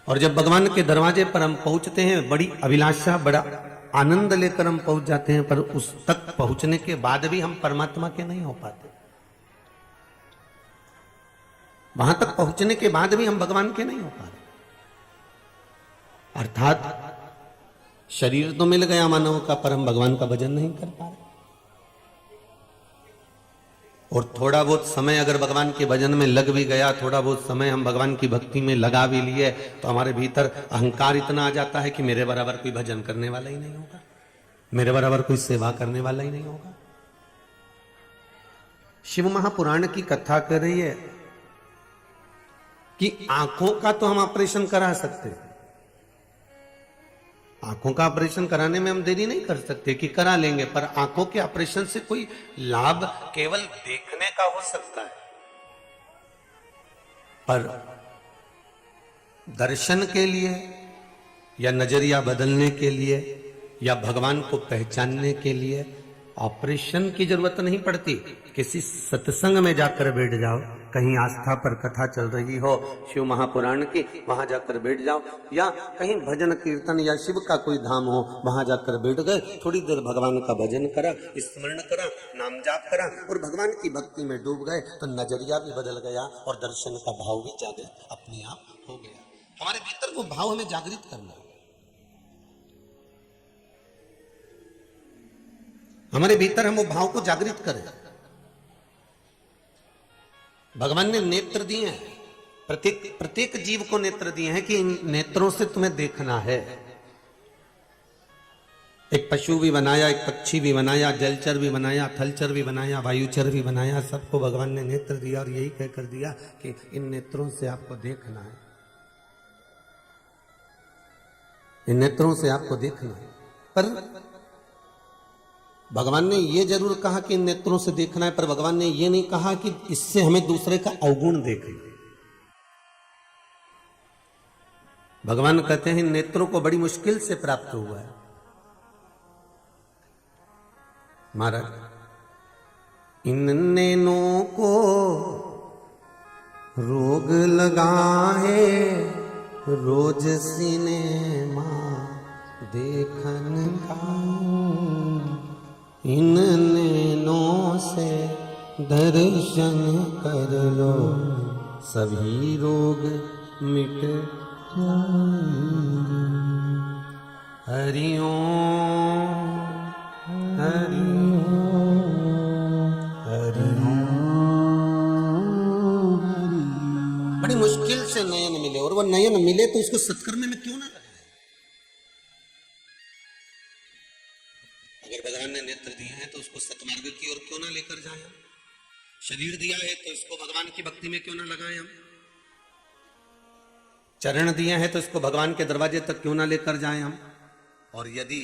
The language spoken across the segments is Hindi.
और जब भगवान के दरवाजे पर हम पहुंचते हैं, बड़ी अभिलाषा, बड़ा आनंद लेकर हम पहुंच जाते हैं, पर उस तक पहुंचने के बाद भी हम परमात्मा के नहीं हो पाते। वहां तक पहुंचने के बाद भी हम भगवान के नहीं हो पाते। अर्थात शरीर तो मिल गया मानव का, पर हम भगवान का भजन नहीं कर पा रहे। और थोड़ा बहुत समय अगर भगवान के भजन में लग भी गया, थोड़ा बहुत समय हम भगवान की भक्ति में लगा भी लिए, तो हमारे भीतर अहंकार इतना आ जाता है कि मेरे बराबर कोई भजन करने वाला ही नहीं होगा, मेरे बराबर कोई सेवा करने वाला ही नहीं होगा। शिव महापुराण की कथा कर रही है कि आंखों का तो हम ऑपरेशन करा सकते हैं, आंखों का ऑपरेशन कराने में हम देरी नहीं कर सकते कि करा लेंगे, पर आंखों के ऑपरेशन से कोई लाभ केवल देखने का हो सकता है, पर दर्शन के लिए या नजरिया बदलने के लिए या भगवान को पहचानने के लिए ऑपरेशन की जरूरत नहीं पड़ती। किसी सत्संग में जाकर बैठ जाओ, कहीं आस्था पर कथा चल रही हो शिव महापुराण की, वहां जाकर बैठ जाओ, या कहीं भजन कीर्तन या शिव का कोई धाम हो, वहां जाकर बैठ गए, थोड़ी देर भगवान का भजन करा, स्मरण करा, नाम जाप करा और भगवान की भक्ति में डूब गए, तो नजरिया भी बदल गया और दर्शन का भाव भी जागृत अपने आप हो गया। हमारे भीतर वो भाव हमें जागृत करना है, हमारे भीतर हम वो भाव को जागृत करें। भगवान ने नेत्र दिए हैं, प्रत्येक जीव को नेत्र दिए हैं कि इन नेत्रों से तुम्हें देखना है। एक पशु भी बनाया, एक पक्षी भी बनाया, जलचर भी बनाया, थलचर भी बनाया, वायुचर भी बनाया, सबको भगवान ने नेत्र दिया और यही कहकर दिया कि इन नेत्रों से आपको देखना है, इन नेत्रों से आपको देखना है। पर भगवान ने ये जरूर कहा कि इन नेत्रों से देखना है, पर भगवान ने ये नहीं कहा कि इससे हमें दूसरे का अवगुण देखना। भगवान कहते हैं इन नेत्रों को बड़ी मुश्किल से प्राप्त हुआ है। महाराज, इन नैनों को रोग लगा है, रोज सिनेमा देखन का, इन नैनों से दर्शन कर लो, सभी रोग मिट जाएंगे। हरि ओम हरि ओम हरि ओम। बड़ी मुश्किल से नयन मिले, और वो नयन मिले तो उसको सत्कर्म में क्यों ना लगाए। अगर भगवान ने नेत्र दिए हैं तो उसको सतमार्ग की ओर क्यों ना लेकर जाए हम। शरीर दिया है तो इसको भगवान की भक्ति में क्यों ना लगाए हम। चरण दिए हैं तो इसको भगवान के दरवाजे तक क्यों ना लेकर जाए हम। और यदि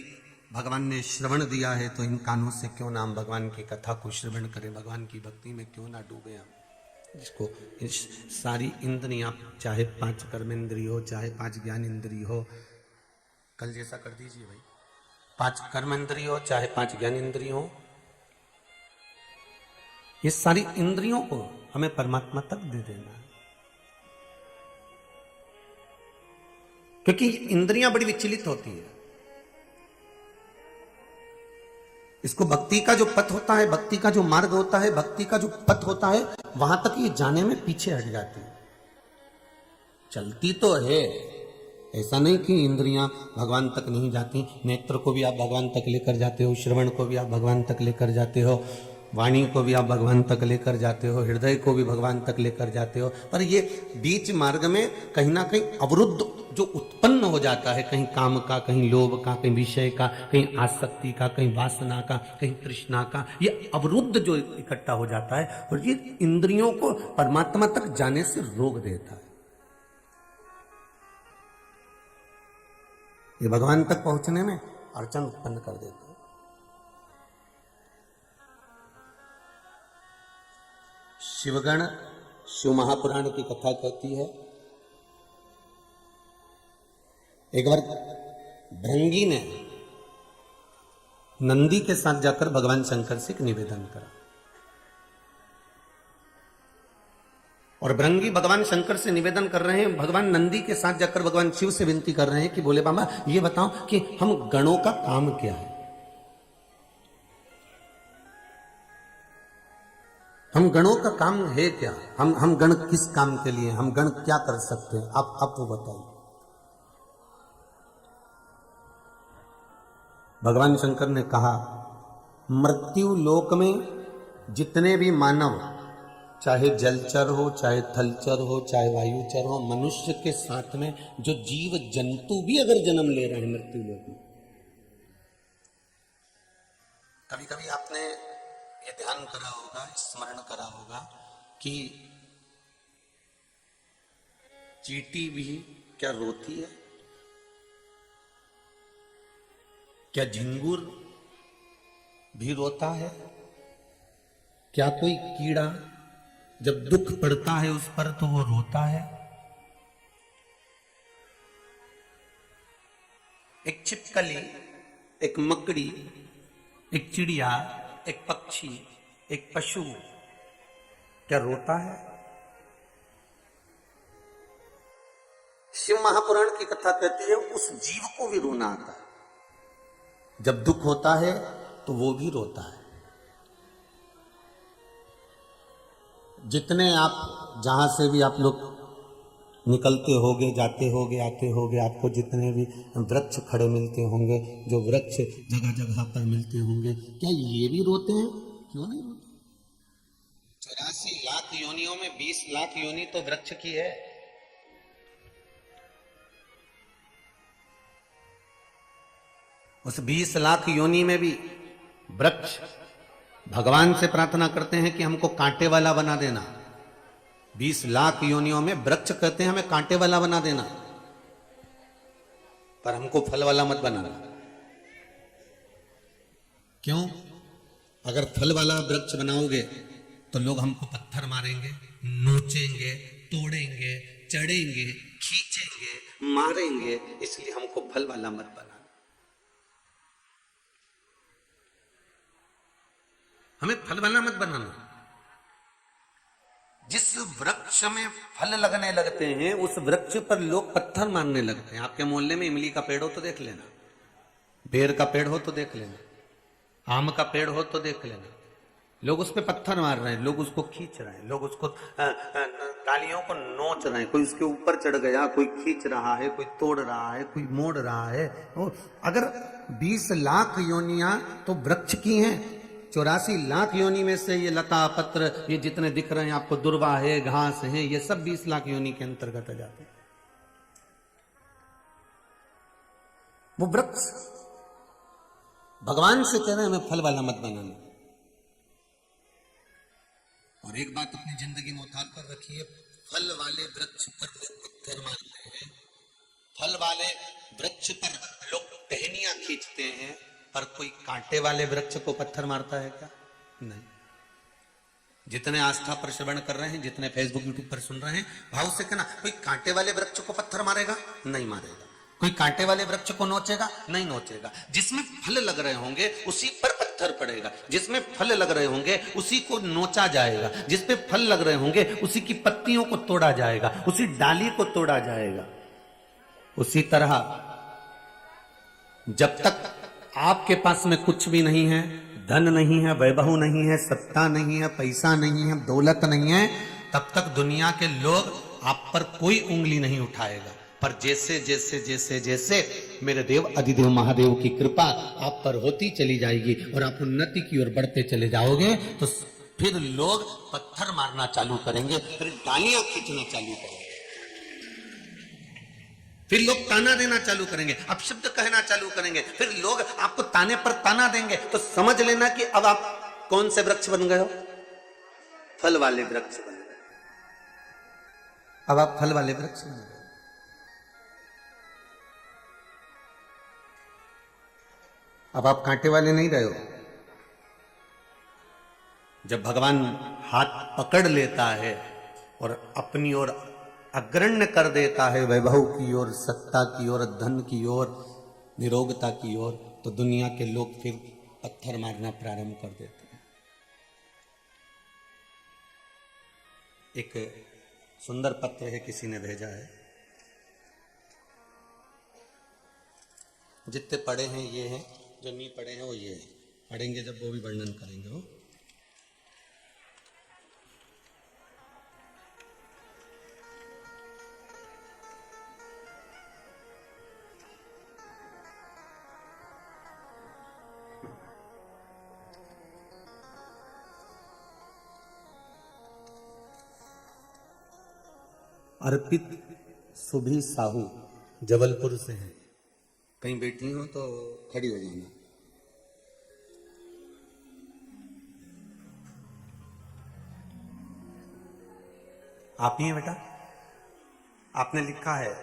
भगवान ने श्रवण दिया है तो इन कानों से क्यों ना हम भगवान की कथा को श्रवण करें, भगवान की भक्ति में क्यों ना डूबे हम। जिसको सारी इंद्रियां, चाहे 5 कर्मेंद्रिय हो, चाहे 5 ज्ञान इंद्रिय हो, कल जैसा कर दीजिए भाई, 5 कर्मेंद्रिय हो चाहे 5 ज्ञान इंद्रिय हो, ये सारी इंद्रियों को हमें परमात्मा तक दे देना है। क्योंकि इंद्रियां बड़ी विचलित होती है। इसको भक्ति का जो पथ होता है, भक्ति का जो मार्ग होता है, भक्ति का जो पथ होता है, वहां तक ये जाने में पीछे हट जाती है। चलती तो है, ऐसा नहीं कि इंद्रियां भगवान तक नहीं जाती। नेत्र को भी आप भगवान तक लेकर जाते हो, श्रवण को भी आप भगवान तक लेकर जाते हो, वाणी को भी आप भगवान तक लेकर जाते हो, हृदय को भी भगवान तक लेकर जाते हो। पर ये बीच मार्ग में कहीं ना कहीं अवरुद्ध जो उत्पन्न हो जाता है, कहीं काम का, कहीं लोभ का, कहीं विषय का, कहीं आसक्ति का, कहीं वासना का, कहीं तृष्णा का, ये अवरुद्ध जो इकट्ठा हो जाता है, और ये इंद्रियों को परमात्मा तक जाने से रोक देता है। ये भगवान तक पहुंचने में अड़चन उत्पन्न कर देता है। शिवगण शिव महापुराण की कथा कहती है, एक बार भृंगी ने नंदी के साथ जाकर भगवान शंकर से एक निवेदन करा। और भृंगी भगवान शंकर से निवेदन कर रहे हैं, भगवान नंदी के साथ जाकर भगवान शिव से विनती कर रहे हैं कि बोले बाबा ये बताओ कि हम गणों का काम क्या है, हम गणों का काम है क्या, हम गण किस काम के लिए, हम गण क्या कर सकते हैं, आप वो बताइए। भगवान शंकर ने कहा मृत्यु लोक में जितने भी मानव, चाहे जलचर हो, चाहे थलचर हो, चाहे वायुचर हो, मनुष्य के साथ में जो जीव जंतु भी अगर जन्म ले रहे हैं मृत्यु लोक में, कभी कभी आपने ये ध्यान करा होगा, स्मरण करा होगा कि चींटी भी क्या रोती है, क्या झिंगुर भी रोता है, क्या कोई कीड़ा जब दुख पड़ता है उस पर तो वो रोता है। एक छिपकली, एक मकड़ी, एक चिड़िया, एक पक्षी, एक पशु क्या रोता है? शिव महापुराण की कथा कहती है उस जीव को भी रोना आता है, जब दुख होता है तो वो भी रोता है। जितने आप जहां से भी आप लोग निकलते होगे, जाते होगे, आते होगे, आपको जितने भी वृक्ष खड़े मिलते होंगे, जो वृक्ष जगह जगह पर मिलते होंगे, क्या ये भी रोते हैं? क्यों नहीं रोते? 84 लाख योनियों में 20 लाख योनि तो वृक्ष की है। उस 20 लाख योनि में भी वृक्ष भगवान से प्रार्थना करते हैं कि हमको कांटे वाला बना देना। 20 लाख योनियों में वृक्ष कहते हैं हमें कांटे वाला बना देना, पर हमको फल वाला मत बनाना। क्यों? अगर फल वाला वृक्ष बनाओगे तो लोग हमको पत्थर मारेंगे, नोचेंगे, तोड़ेंगे, चढ़ेंगे, खींचेंगे, मारेंगे, इसलिए हमको फल वाला मत बनाना। हमें फल वाला मत बनाना। जिस वृक्ष में फल लगने लगते हैं उस वृक्ष पर लोग पत्थर मारने लगते हैं। आपके मोहल्ले में इमली का पेड़ हो तो देख लेना, बेर का पेड़ हो तो देख लेना, आम का पेड़ हो तो देख लेना, लोग उस पर पत्थर मार रहे हैं, लोग उसको खींच रहे हैं, लोग उसको डालियों को नोच रहे हैं, कोई उसके ऊपर चढ़ गया, कोई खींच रहा है, कोई तोड़ रहा है, कोई मोड़ रहा है। अगर 20 लाख योनियां तो वृक्ष की हैं, 84 लाख योनि में से ये लता पत्र ये जितने दिख रहे हैं आपको, दुर्वा है, घास है, ये सब 20 लाख योनि के अंतर्गत आ जाते हैं। वो वृक्ष भगवान से कह रहे हैं हमें फल वाला मत बनाना। और एक बात अपनी जिंदगी में उतार कर रखिए, फल वाले वृक्ष पर लोग पत्थर मारते हैं, फल वाले वृक्ष पर लोग टहनियां खींचते हैं, पर कोई कांटे वाले वृक्ष को पत्थर मारता है क्या? नहीं। जितने आस्था पर श्रवण कर रहे हैं, जितने फेसबुक यूट्यूब पर सुन रहे हैं, भाव से कहना कोई कांटे वाले वृक्ष को पत्थर मारेगा? नहीं मारेगा। कोई कांटे वाले वृक्ष को नोचेगा? नहीं नोचेगा। जिसमें फल लग रहे होंगे उसी पर पत्थर पड़ेगा, जिसमें फल लग रहे होंगे उसी को नोचा जाएगा, जिस पे फल लग रहे होंगे उसी की पत्तियों को तोड़ा जाएगा, उसी डाली को तोड़ा जाएगा। उसी तरह जब तक आपके पास में कुछ भी नहीं है, धन नहीं है, वैभव नहीं है, सत्ता नहीं है, पैसा नहीं है, दौलत नहीं है, तब तक दुनिया के लोग आप पर कोई उंगली नहीं उठाएगा। पर जैसे जैसे जैसे जैसे मेरे देव अधिदेव महादेव की कृपा आप पर होती चली जाएगी और आप उन्नति की ओर बढ़ते चले जाओगे, तो फिर लोग पत्थर मारना चालू करेंगे, फिर डालियां खींचना चालू करेंगे, फिर लोग ताना देना चालू करेंगे, अपशब्द कहना चालू करेंगे, फिर लोग आपको ताने पर ताना देंगे। तो समझ लेना कि अब आप कौन से वृक्ष बन गए हो? फल वाले वृक्ष बन गए। अब आप फल वाले वृक्ष बन गए। अब आप कांटे वाले नहीं रहे हो। जब भगवान हाथ पकड़ लेता है और अपनी ओर अग्रण्य कर देता है, वैभव की ओर, सत्ता की ओर, धन की ओर, निरोगता की ओर, तो दुनिया के लोग फिर पत्थर मारना प्रारंभ कर देते हैं। एक सुंदर पत्र है, किसी ने भेजा है। जितने पढ़े हैं ये हैं, जो नहीं पढ़े हैं वो ये हैं। पढ़ेंगे जब वो भी वर्णन करेंगे वो। अर्पित सुभी साहू जबलपुर से हैं। कहीं बैठी हो तो खड़ी हो जाना। आप ही हैं बेटा? आपने लिखा है,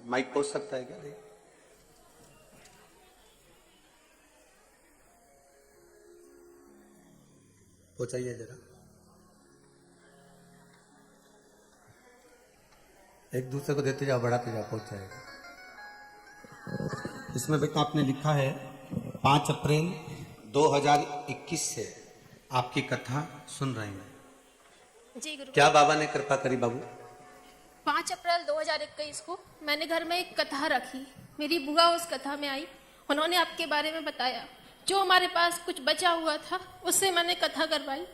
माइक पहुंच सकता है क्या? देख, पहुंचाइए जरा। एक दूसरे को देते जाओ, बढ़ाते जाओ, पहुंच जाएगा। इसमें बेटा आपने लिखा है 5 अप्रैल 2021 से आपकी कथा सुन रहे हैं जी गुरु। क्या बाबा ने कृपा करी बाबू? 5 अप्रैल 2021 को मैंने घर में एक कथा रखी। मेरी बुआ उस कथा में आई, उन्होंने आपके बारे में बताया। जो हमारे पास कुछ बचा हुआ था उससे मैंने कथा करवाई।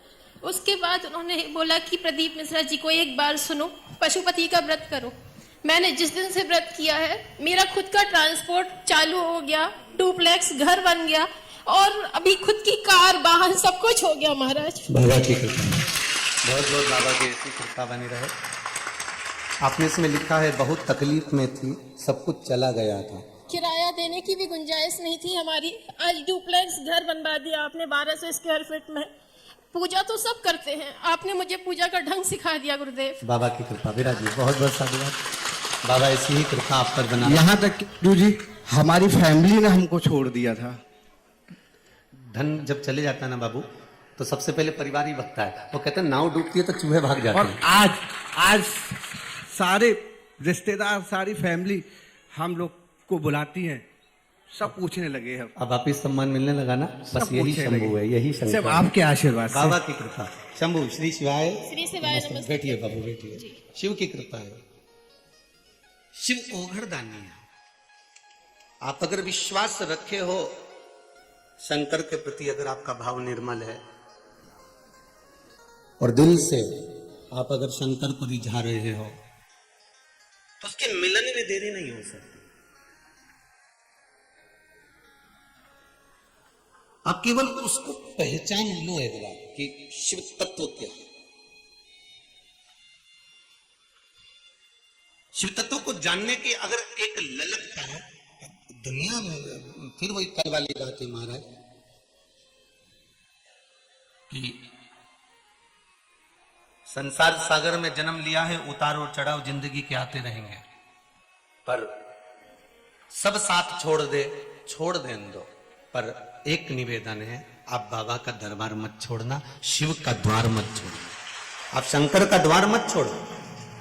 उसके बाद उन्होंने बोला कि प्रदीप मिश्रा जी को एक बार सुनो, पशुपति का व्रत करो। मैंने जिस दिन से व्रत किया है मेरा खुद का ट्रांसपोर्ट चालू हो गया, डुप्लेक्स घर बन गया और अभी खुद की कार वाहन सब कुछ हो गया महाराज। बाबा की कृपा, बहुत बहुत बाबा की ऐसी कृपा बनी रहे। आपने इसमें लिखा है बहुत तकलीफ में थी, सब कुछ चला गया था, किराया देने की भी गुंजाइश नहीं थी हमारी। आज डुप्लेक्स घर बनवा दिया आपने 1200 स्क्वायर फीट में। पूजा तो सब करते हैं, आपने मुझे पूजा का ढंग सिखा दिया गुरुदेव। बाबा की कृपा। विराज जी बहुत बहुत साधुवाद। बाबा ऐसी ही कृपा आप पर बना। यहाँ तक गुरु जी हमारी फैमिली ने हमको छोड़ दिया था। धन जब चले जाता है ना बाबू, तो सबसे पहले परिवार ही भगता है। वो कहते हैं नाव डूबती है तो चूहे भाग जाते और हैं। आज सारे रिश्तेदार, सारी फैमिली हम लोग को बुलाती हैं, सब पूछने लगे हैं। अब वापिस सम्मान मिलने लगा ना, बस यही शंभू है, यही शंकर सब आपके आशीर्वाद से। बाबा की कृपा। शंभू श्री शिवाय। श्री शिवाय नमस्ते। बैठिए बाबू, बैठिए। शिव की कृपा है। शिव ओघड़ दानी है। आप अगर विश्वास रखे हो शंकर के प्रति, अगर आपका भाव निर्मल है और दिल से आप अगर शंकर को रिझा रहे हो, तो उसके मिलन में देरी नहीं हो सकती। आप केवल उसको पहचान लो एक बार कि शिव तत्व क्या है। शिव तत्व को जानने की अगर एक ललकता है दुनिया में, फिर वही कल वाली बात है महाराज कि संसार सागर में जन्म लिया है, उतार और चढ़ाव जिंदगी के आते रहेंगे, पर सब साथ छोड़ दे दो। पर एक निवेदन है, आप बाबा का दरबार मत छोड़ना, शिव का द्वार मत छोड़ना। आप शंकर का द्वार मत छोड़ो।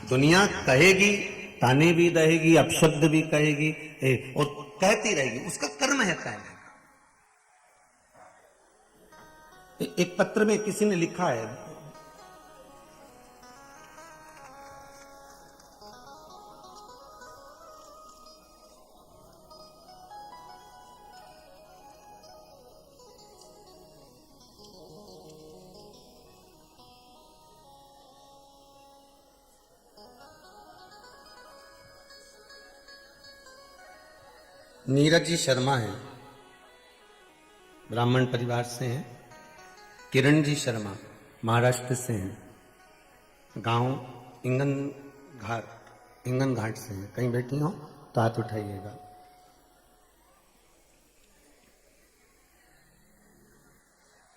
दुनिया कहेगी, ताने भी दहेगी, अपशब्द भी कहेगी और कहती रहेगी, उसका कर्म है कहने। एक पत्र में किसी ने लिखा है, नीरज जी शर्मा हैं, ब्राह्मण परिवार से हैं। किरण जी शर्मा महाराष्ट्र से हैं, गांव इंगन घाट से हैं। कहीं बैठी हो तो हाथ उठाइएगा।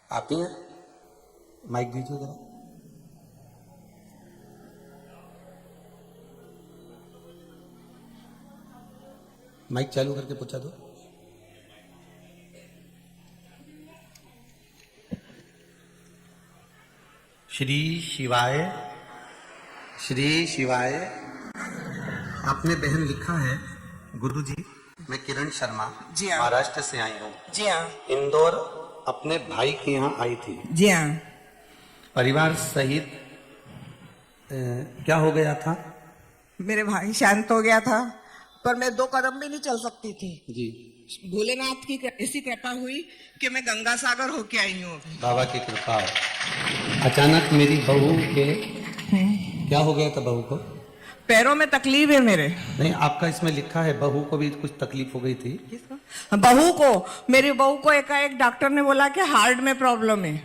आप ही हैं? माइक दीजिए जरा। माइक चालू करके पूछा दो। श्री शिवाय, श्री शिवाय। आपने बहन लिखा है, गुरुजी मैं किरण शर्मा जी हाँ। महाराष्ट्र से आई हूँ। जी हाँ। इंदौर अपने भाई के यहाँ आई थी। जी हाँ। परिवार सहित क्या हो गया था? मेरे भाई शांत हो गया था, पर मैं 2 कदम भी नहीं चल सकती थी। जी। भोलेनाथ की ऐसी कृपा हुई कि मैं गंगा सागर होके आई हूँ अभी। बाबा की कृपा है। अचानक मेरी बहू के क्या हो गया था? बहू को पैरों में तकलीफ है मेरे। नहीं, आपका इसमें लिखा है बहू को भी कुछ तकलीफ हो गई थी। बहू को, मेरी बहू को एकाएक डॉक्टर ने बोला कि हार्ट में प्रॉब्लम है।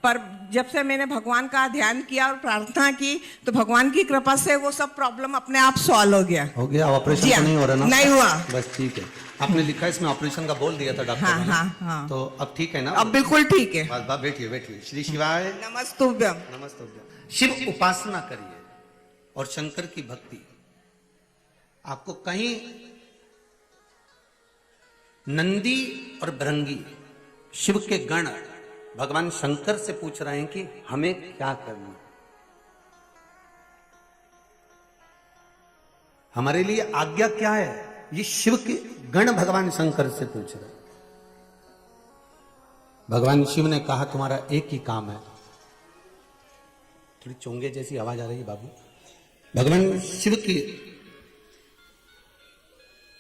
पर जब से मैंने भगवान का ध्यान किया और प्रार्थना की तो भगवान की कृपा से वो सब प्रॉब्लम अपने आप सॉल्व हो गया। हो गया? ऑपरेशन जी तो हाँ, नहीं हो रहा ना? नहीं हुआ। बस ठीक है। आपने लिखा है इसमें ऑपरेशन का बोल दिया था डॉक्टर हाँ, ने। हाँ, हाँ। तो अब ठीक है ना? अब बिल्कुल ठीक है। बस बस बैठिए बैठिए। श्री शिवाय नमस्तुभ्यम। नमस्ते। शिव उपासना करिए और शंकर की भक्ति। आपको कहीं नंदी और भृंगी शिव के गण भगवान शंकर से पूछ रहे हैं कि हमें क्या करना, हमारे लिए आज्ञा क्या है। ये शिव के गण भगवान शंकर से पूछ रहे हैं। भगवान शिव ने कहा तुम्हारा एक ही काम है। थोड़ी चोंगे जैसी आवाज आ रही है बाबू। भगवान शिव के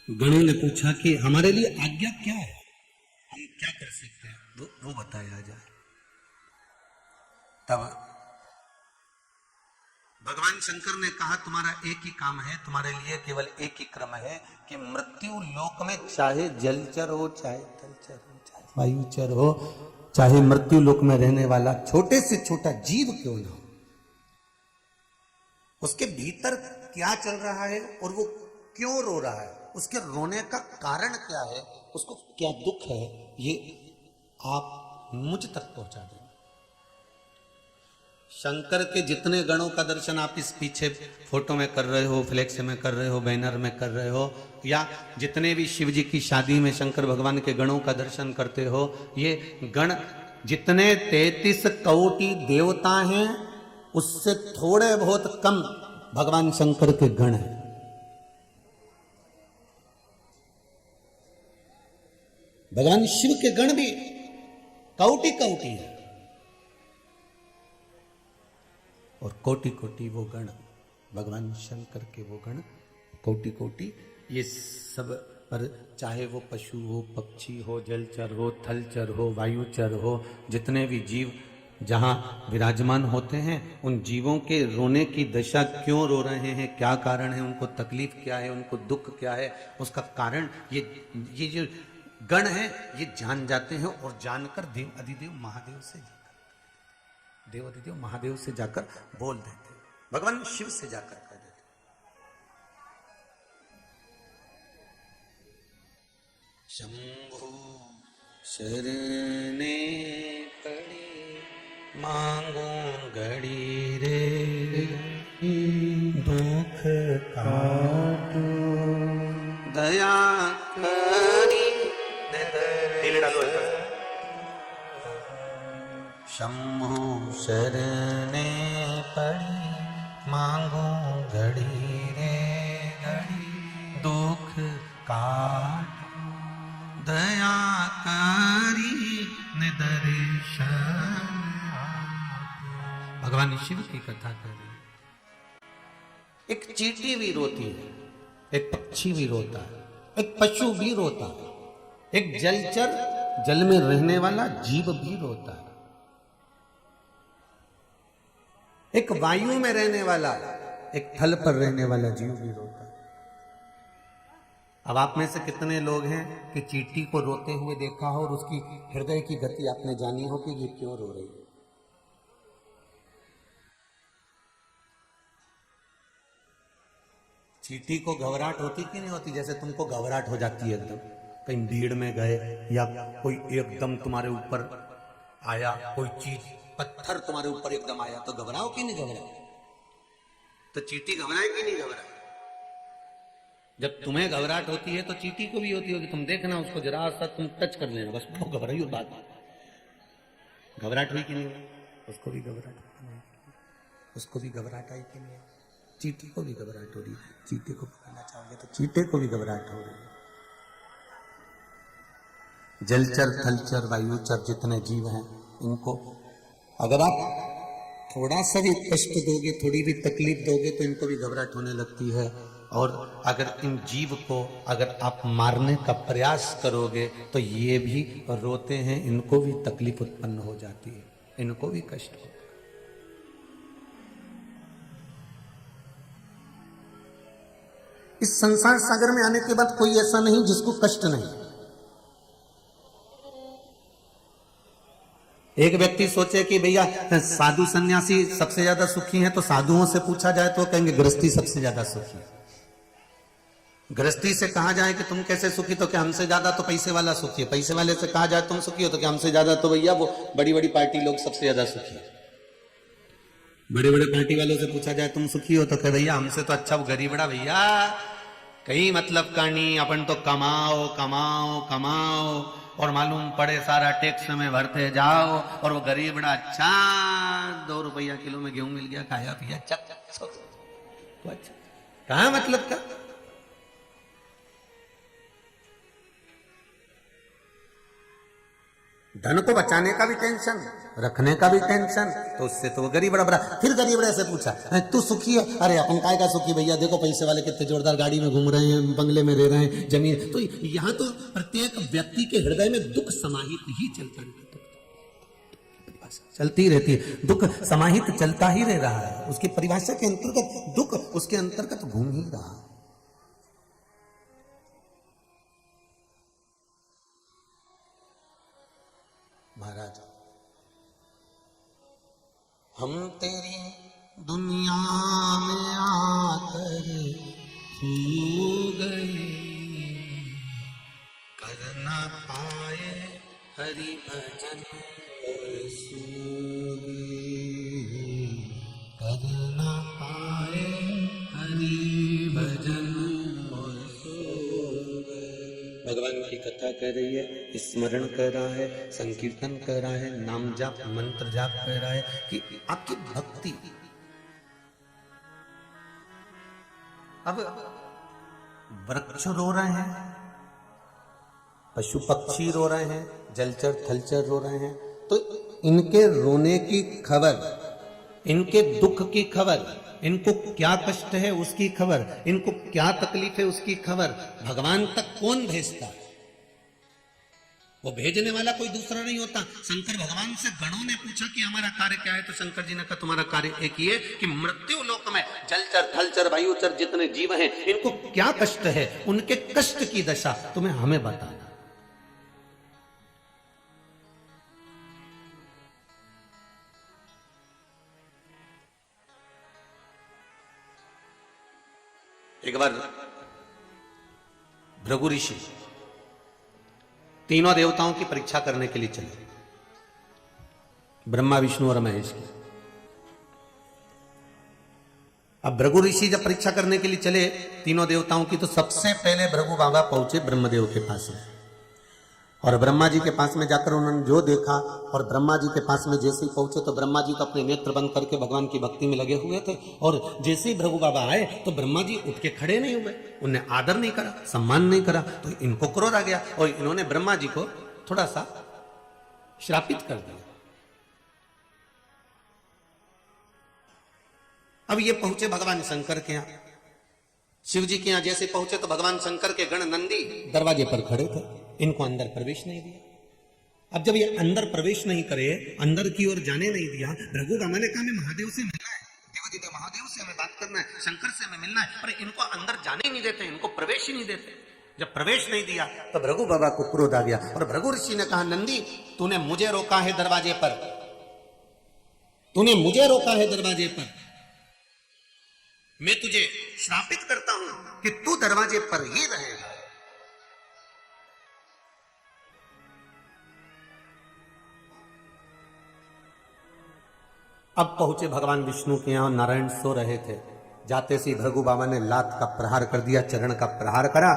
गणों ने पूछा कि हमारे लिए आज्ञा क्या है, हम क्या कर सकते हैं, वो बताया जाए। तब भगवान शंकर ने कहा तुम्हारा एक ही काम है, तुम्हारे लिए केवल एक ही क्रम है कि मृत्यु लोक में चाहे जलचर हो, चाहे थलचर हो, चाहे वायुचर हो, चाहे मृत्यु लोक में रहने वाला छोटे से छोटा जीव क्यों ना हो, उसके भीतर क्या चल रहा है और वो क्यों रो रहा है, उसके रोने का कारण क्या है, उसको क्या दुख है, ये आप मुझ तक पहुंचा दें। शंकर के जितने गणों का दर्शन आप इस पीछे फोटो में कर रहे हो, फ्लेक्स में कर रहे हो, बैनर में कर रहे हो, या जितने भी शिव जी की शादी में शंकर भगवान के गणों का दर्शन करते हो, ये गण जितने 33 कोटि देवता हैं उससे थोड़े बहुत कम भगवान शंकर के गण हैं। भगवान शिव के गण भी कोटि कोटि है और कोटि कोटि वो गण भगवान शंकर के वो गण कोटि कोटि। ये सब पर चाहे वो पशु हो, पक्षी हो, जलचर हो, थलचर हो, वायुचर हो, जितने भी जीव जहाँ विराजमान होते हैं, उन जीवों के रोने की दशा क्यों रो रहे हैं, क्या कारण है, उनको तकलीफ क्या है, उनको दुख क्या है, उसका कारण ये जो गण है ये जान जाते हैं और जानकर देव अधिदेव महादेव से देव अधिदेव महादेव से जाकर बोल देते हैं, भगवान शिव से जाकर कह देते। शंभु शरणे पड़ी मांगो घड़ी रे, दुख काटो दया करी। शंभु शरणे पड़ी मांगो घड़ी रे घड़ी, दुख काटो दया करी निदर्शन। भगवान शिव की कथा करें। एक चींटी भी रोती है, एक पक्षी भी रोता है, एक पशु भी रोता है, एक जलचर जल में रहने वाला जीव भी रोता है, एक वायु में रहने वाला, एक थल पर रहने वाला जीव भी रोता है। अब आप में से कितने लोग हैं कि चींटी को रोते हुए देखा हो और उसकी हृदय की गति आपने जानी हो कि ये क्यों रो रही है? चींटी को घबराहट होती कि नहीं होती? जैसे तुमको घबराहट हो जाती है एकदम, कहीं भीड़ में गए या कोई एकदम तुम्हारे ऊपर आया, कोई चीज पत्थर तुम्हारे ऊपर एकदम आया तो घबराओ कि नहीं घबराओ? तो चींटी घबराए कि नहीं घबराए? जब तुम्हें घबराहट होती है तो चींटी को भी होती होगी। तुम देखना उसको जरा सा तुम टच कर लेना, बस वो घबराई और बात। घबराहट हुई कि नहीं? उसको भी घबराहट नहीं, उसको भी घबराहट आई कि नहीं? चींटी को भी घबराहट हो रही है। चींटी को पकड़ना चाहोगे तो चींटे को भी घबराहट हो रही है। जलचर थलचर वायुचर जितने जीव हैं इनको अगर आप थोड़ा सा भी कष्ट दोगे, थोड़ी भी तकलीफ दोगे तो इनको भी घबराहट होने लगती है। और अगर इन जीव को अगर आप मारने का प्रयास करोगे तो ये भी रोते हैं, इनको भी तकलीफ उत्पन्न हो जाती है, इनको भी कष्ट हो। इस संसार सागर में आने के बाद कोई ऐसा नहीं जिसको कष्ट नहीं। एक व्यक्ति सोचे कि भैया साधु सन्यासी सबसे ज्यादा सुखी हैं, तो साधुओं से पूछा जाए तो कहेंगे गृहस्थी सबसे ज्यादा सुखी है। गृहस्थी से कहा जाए कि तुम कैसे सुखी, तो क्या हमसे ज्यादा तो पैसे वाला सुखी है। पैसे वाले से कहा जाए तुम सुखी हो, तो क्या हमसे ज्यादा तो भैया वो बड़ी बड़ी पार्टी लोग सबसे ज्यादा सुखी है। बड़े बड़े पार्टी वालों से पूछा जाए तुम सुखी हो, तो क्या भैया हमसे तो अच्छा वो गरीबड़ा भैया, कहीं मतलब करनी, अपन तो कमाओ कमाओ कमाओ और मालूम पड़े सारा टैक्स में भरते जाओ, और वो गरीबड़ा अच्छा 2 रुपया किलो में गेहूं मिल गया, खाया पिया चक तो अच्छा, कहा मतलब का। धन को बचाने का भी टेंशन, रखने का भी टेंशन, तो उससे तो वो गरीबड़ा बड़ा। फिर गरीबड़ा से पूछा तू सुखी है, अरे अपन काय का सुखी भैया, देखो पैसे वाले कितने जोरदार गाड़ी में घूम रहे हैं, बंगले में रह रहे हैं, जमीन। तो यहाँ तो प्रत्येक व्यक्ति के हृदय में दुख समाहित ही चलता चलती रहती है, दुख समाहित चलता ही रह रहा है। उसकी परिभाषा के अंतर्गत दुख उसके अंतर्गत घूम ही रहा है। महाराज, हम तेरी दुनिया में आकर खो गए, कर ना पाए हरि भजन और सो गए, कर ना पाए हरि भजन और सो गए। भगवान की कथा कर रही है, स्मरण कर रहा है, संकीर्तन कर रहा है, नाम जाप मंत्र जाप कर रहा है कि आपकी भक्ति। अब वृक्ष रो रहे हैं, पशु पक्षी रो रहे हैं, जलचर थलचर रो रहे हैं, तो इनके रोने की खबर, इनके दुख की खबर, इनको क्या कष्ट है उसकी खबर, इनको क्या तकलीफ है उसकी खबर भगवान तक कौन भेजता है? वो भेजने वाला कोई दूसरा नहीं होता। शंकर भगवान से गणों ने पूछा कि हमारा कार्य क्या है, तो शंकर जी ने कहा तुम्हारा कार्य एक ही है कि मृत्यु लोक में जलचर थलचर वायुचर जितने जीव हैं इनको क्या कष्ट है, उनके कष्ट की दशा तुम्हें हमें बताना। एक बार भृगु ऋषि तीनों देवताओं की परीक्षा करने के लिए चले, ब्रह्मा विष्णु और महेश की। अब भृगु ऋषि जब परीक्षा करने के लिए चले तीनों देवताओं की, तो सबसे पहले भृगु बाबा पहुंचे ब्रह्मदेव के पास में, और ब्रह्मा जी के पास में जाकर उन्होंने जो देखा, और ब्रह्मा जी के पास में जैसे ही पहुंचे तो ब्रह्मा जी तो अपने नेत्र बंद करके भगवान की भक्ति में लगे हुए थे, और जैसे ही भृगु बाबा आए तो ब्रह्मा जी उठ के खड़े नहीं हुए, उन्हें आदर नहीं करा, सम्मान नहीं करा, तो इनको क्रोध आ गया और इन्होंने ब्रह्मा जी को थोड़ा सा श्रापित कर दिया। अब ये पहुंचे भगवान शंकर के यहां, शिव जी के यहां जैसे पहुंचे तो भगवान शंकर के गण नंदी दरवाजे पर खड़े थे, इनको अंदर प्रवेश नहीं दिया। अब जब ये अंदर प्रवेश नहीं करे, अंदर की ओर जाने नहीं दिया, भृगु बाबा ने कहा मैं महादेव से मिलना है, देवादिदेव महादेव से हमें बात करना है, शंकर से हमें मिलना है, पर इनको अंदर जाने ही नहीं देते, इनको प्रवेश ही नहीं देते। जब प्रवेश नहीं दिया तो भृगु बाबा को क्रोध आ गया, और भृगु ऋषि ने कहा नंदी तूने मुझे रोका है दरवाजे पर, तूने मुझे रोका है दरवाजे पर, मैं तुझे श्रापित करता हूं कि तू दरवाजे पर ही रहेगा। अब पहुंचे भगवान विष्णु के यहां, नारायण सो रहे थे, जाते से भृगु बाबा ने लात का प्रहार कर दिया, चरण का प्रहार करा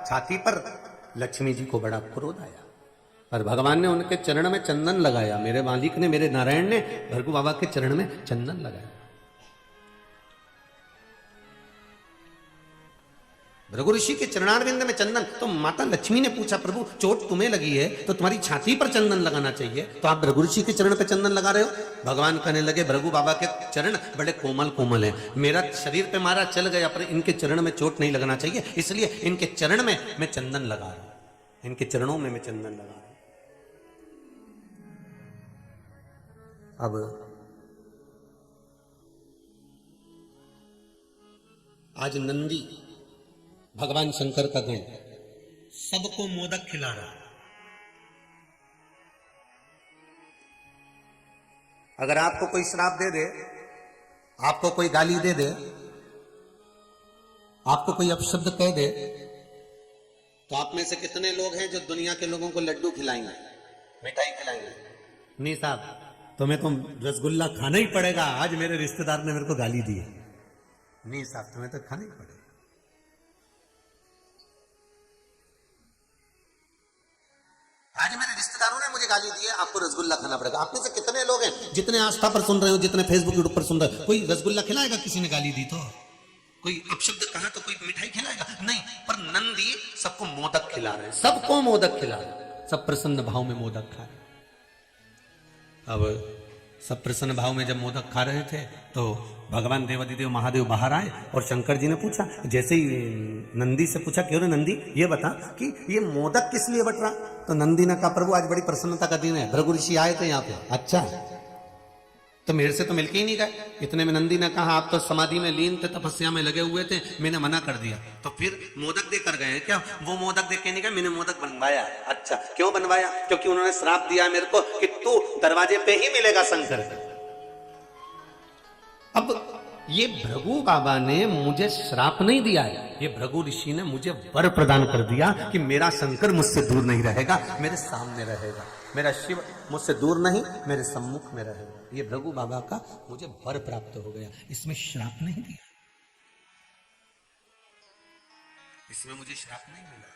छाती पर। लक्ष्मी जी को बड़ा क्रोध आया, और भगवान ने उनके चरण में चंदन लगाया, मेरे मालिक ने, मेरे नारायण ने भृगु बाबा के चरण में चंदन लगाया। भृगु ऋषि के चरणारविंद में चंदन। तो माता लक्ष्मी ने पूछा, प्रभु चोट तुम्हें लगी है तो तुम्हारी छाती पर चंदन लगाना चाहिए, तो आप भृगु ऋषि के चरण पे चंदन लगा रहे हो। भगवान कहने लगे, भृगु बाबा के चरण बड़े कोमल कोमल हैं, मेरा शरीर पे मारा चल गया, पर इनके चरण में चोट नहीं लगना चाहिए, इसलिए इनके चरण में मैं चंदन लगा रहा हूं, इनके चरणों में मैं चंदन लगा रहा हूं। अब आज नंदी भगवान शंकर का गण सबको मोदक खिला रहा है। अगर आपको कोई श्राप दे दे, आपको कोई गाली दे दे, आपको कोई अपशब्द कह दे, तो आप में से कितने लोग हैं जो दुनिया के लोगों को लड्डू खिलाएंगे, मिठाई खिलाएंगे? नहीं साहब, तुम्हें तो रसगुल्ला खाना ही पड़ेगा, आज मेरे रिश्तेदार ने मेरे को गाली दी है। नहीं साहब, तुम्हें तो खाना ही पड़ेगा। आज मेरे रिश्तेदारों ने मुझे गाली दी है, आपको रसगुल्ला खाना पड़ेगा। आप में से कितने लोग हैं जितने आस्था पर सुन रहे हो, जितने फेसबुक यूट्यूब पर सुन रहे हो, कोई रसगुल्ला खिलाएगा? किसी ने गाली दी तो, कोई अपशब्द कहा तो कोई मिठाई खिलाएगा? नहीं। पर नंदी सबको मोदक खिला रहे हैं, सबको मोदक खिला रहे हैं, सब प्रसन्न भाव में मोदक खा रहे। अब सब प्रसन्न भाव में जब मोदक खा रहे थे तो भगवान देवादिदेव महादेव बाहर आए और शंकर जी ने पूछा, जैसे ही नंदी से पूछा, क्यों रे नंदी ये बता कि ये मोदक किस लिए बट रहा? तो नंदी ने कहा, प्रभु आज बड़ी प्रसन्नता का दिन है, भृगु ऋषि आए थे यहाँ पे। अच्छा, तो मेरे से तो मिलके ही नहीं गए। इतने में नंदी ने कहा, आप तो समाधि में लीन थे, तपस्या में लगे हुए थे, मैंने मना कर दिया। तो फिर मोदक देकर गए क्या? वो मोदक देके नहीं गए, मैंने मोदक बनवाया। अच्छा, क्यों बनवाया? क्योंकि उन्होंने श्राप दिया मेरे को कि तू दरवाजे पे ही मिलेगा शंकर से। अब ये भृगु बाबा ने मुझे श्राप नहीं दिया है, ये भृगु ऋषि ने मुझे वर प्रदान कर दिया कि मेरा शंकर मुझसे दूर नहीं रहेगा, मेरे सामने रहेगा, मेरा शिव मुझसे दूर नहीं, मेरे सम्मुख में रहेगा। ये भृगु बाबा का मुझे वर प्राप्त हो गया, इसमें श्राप नहीं दिया, इसमें मुझे श्राप नहीं मिला।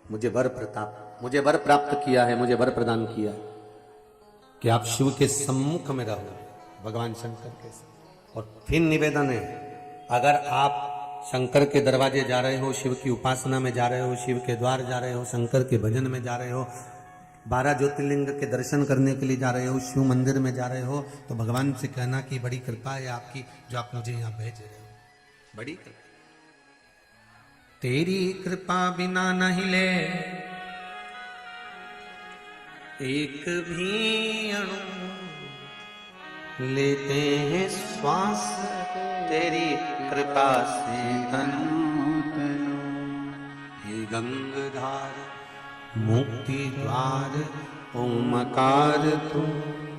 मुझे वर प्रताप, मुझे वर प्राप्त किया है, मुझे वर प्रदान किया कि आप शिव के सम्मुख में रहो, भगवान शंकर के साथ। और फिर निवेदन है, अगर आप शंकर के दरवाजे जा रहे हो, शिव की उपासना में जा रहे हो, शिव के द्वार जा रहे हो, शंकर के भजन में जा रहे हो, 12 ज्योतिर्लिंग के दर्शन करने के लिए जा रहे हो, शिव मंदिर में जा रहे हो, तो भगवान से कहना कि बड़ी कृपा है आपकी जो आप मुझे यहाँ भेज रहे हो, बड़ी कृपा, तेरी कृपा बिना नहीं ले एक भी अणु, लेते हैं श्वास तेरी कृपा से तनु तनु, हे गंगाधार मुक्ति द्वार ओमकार तू,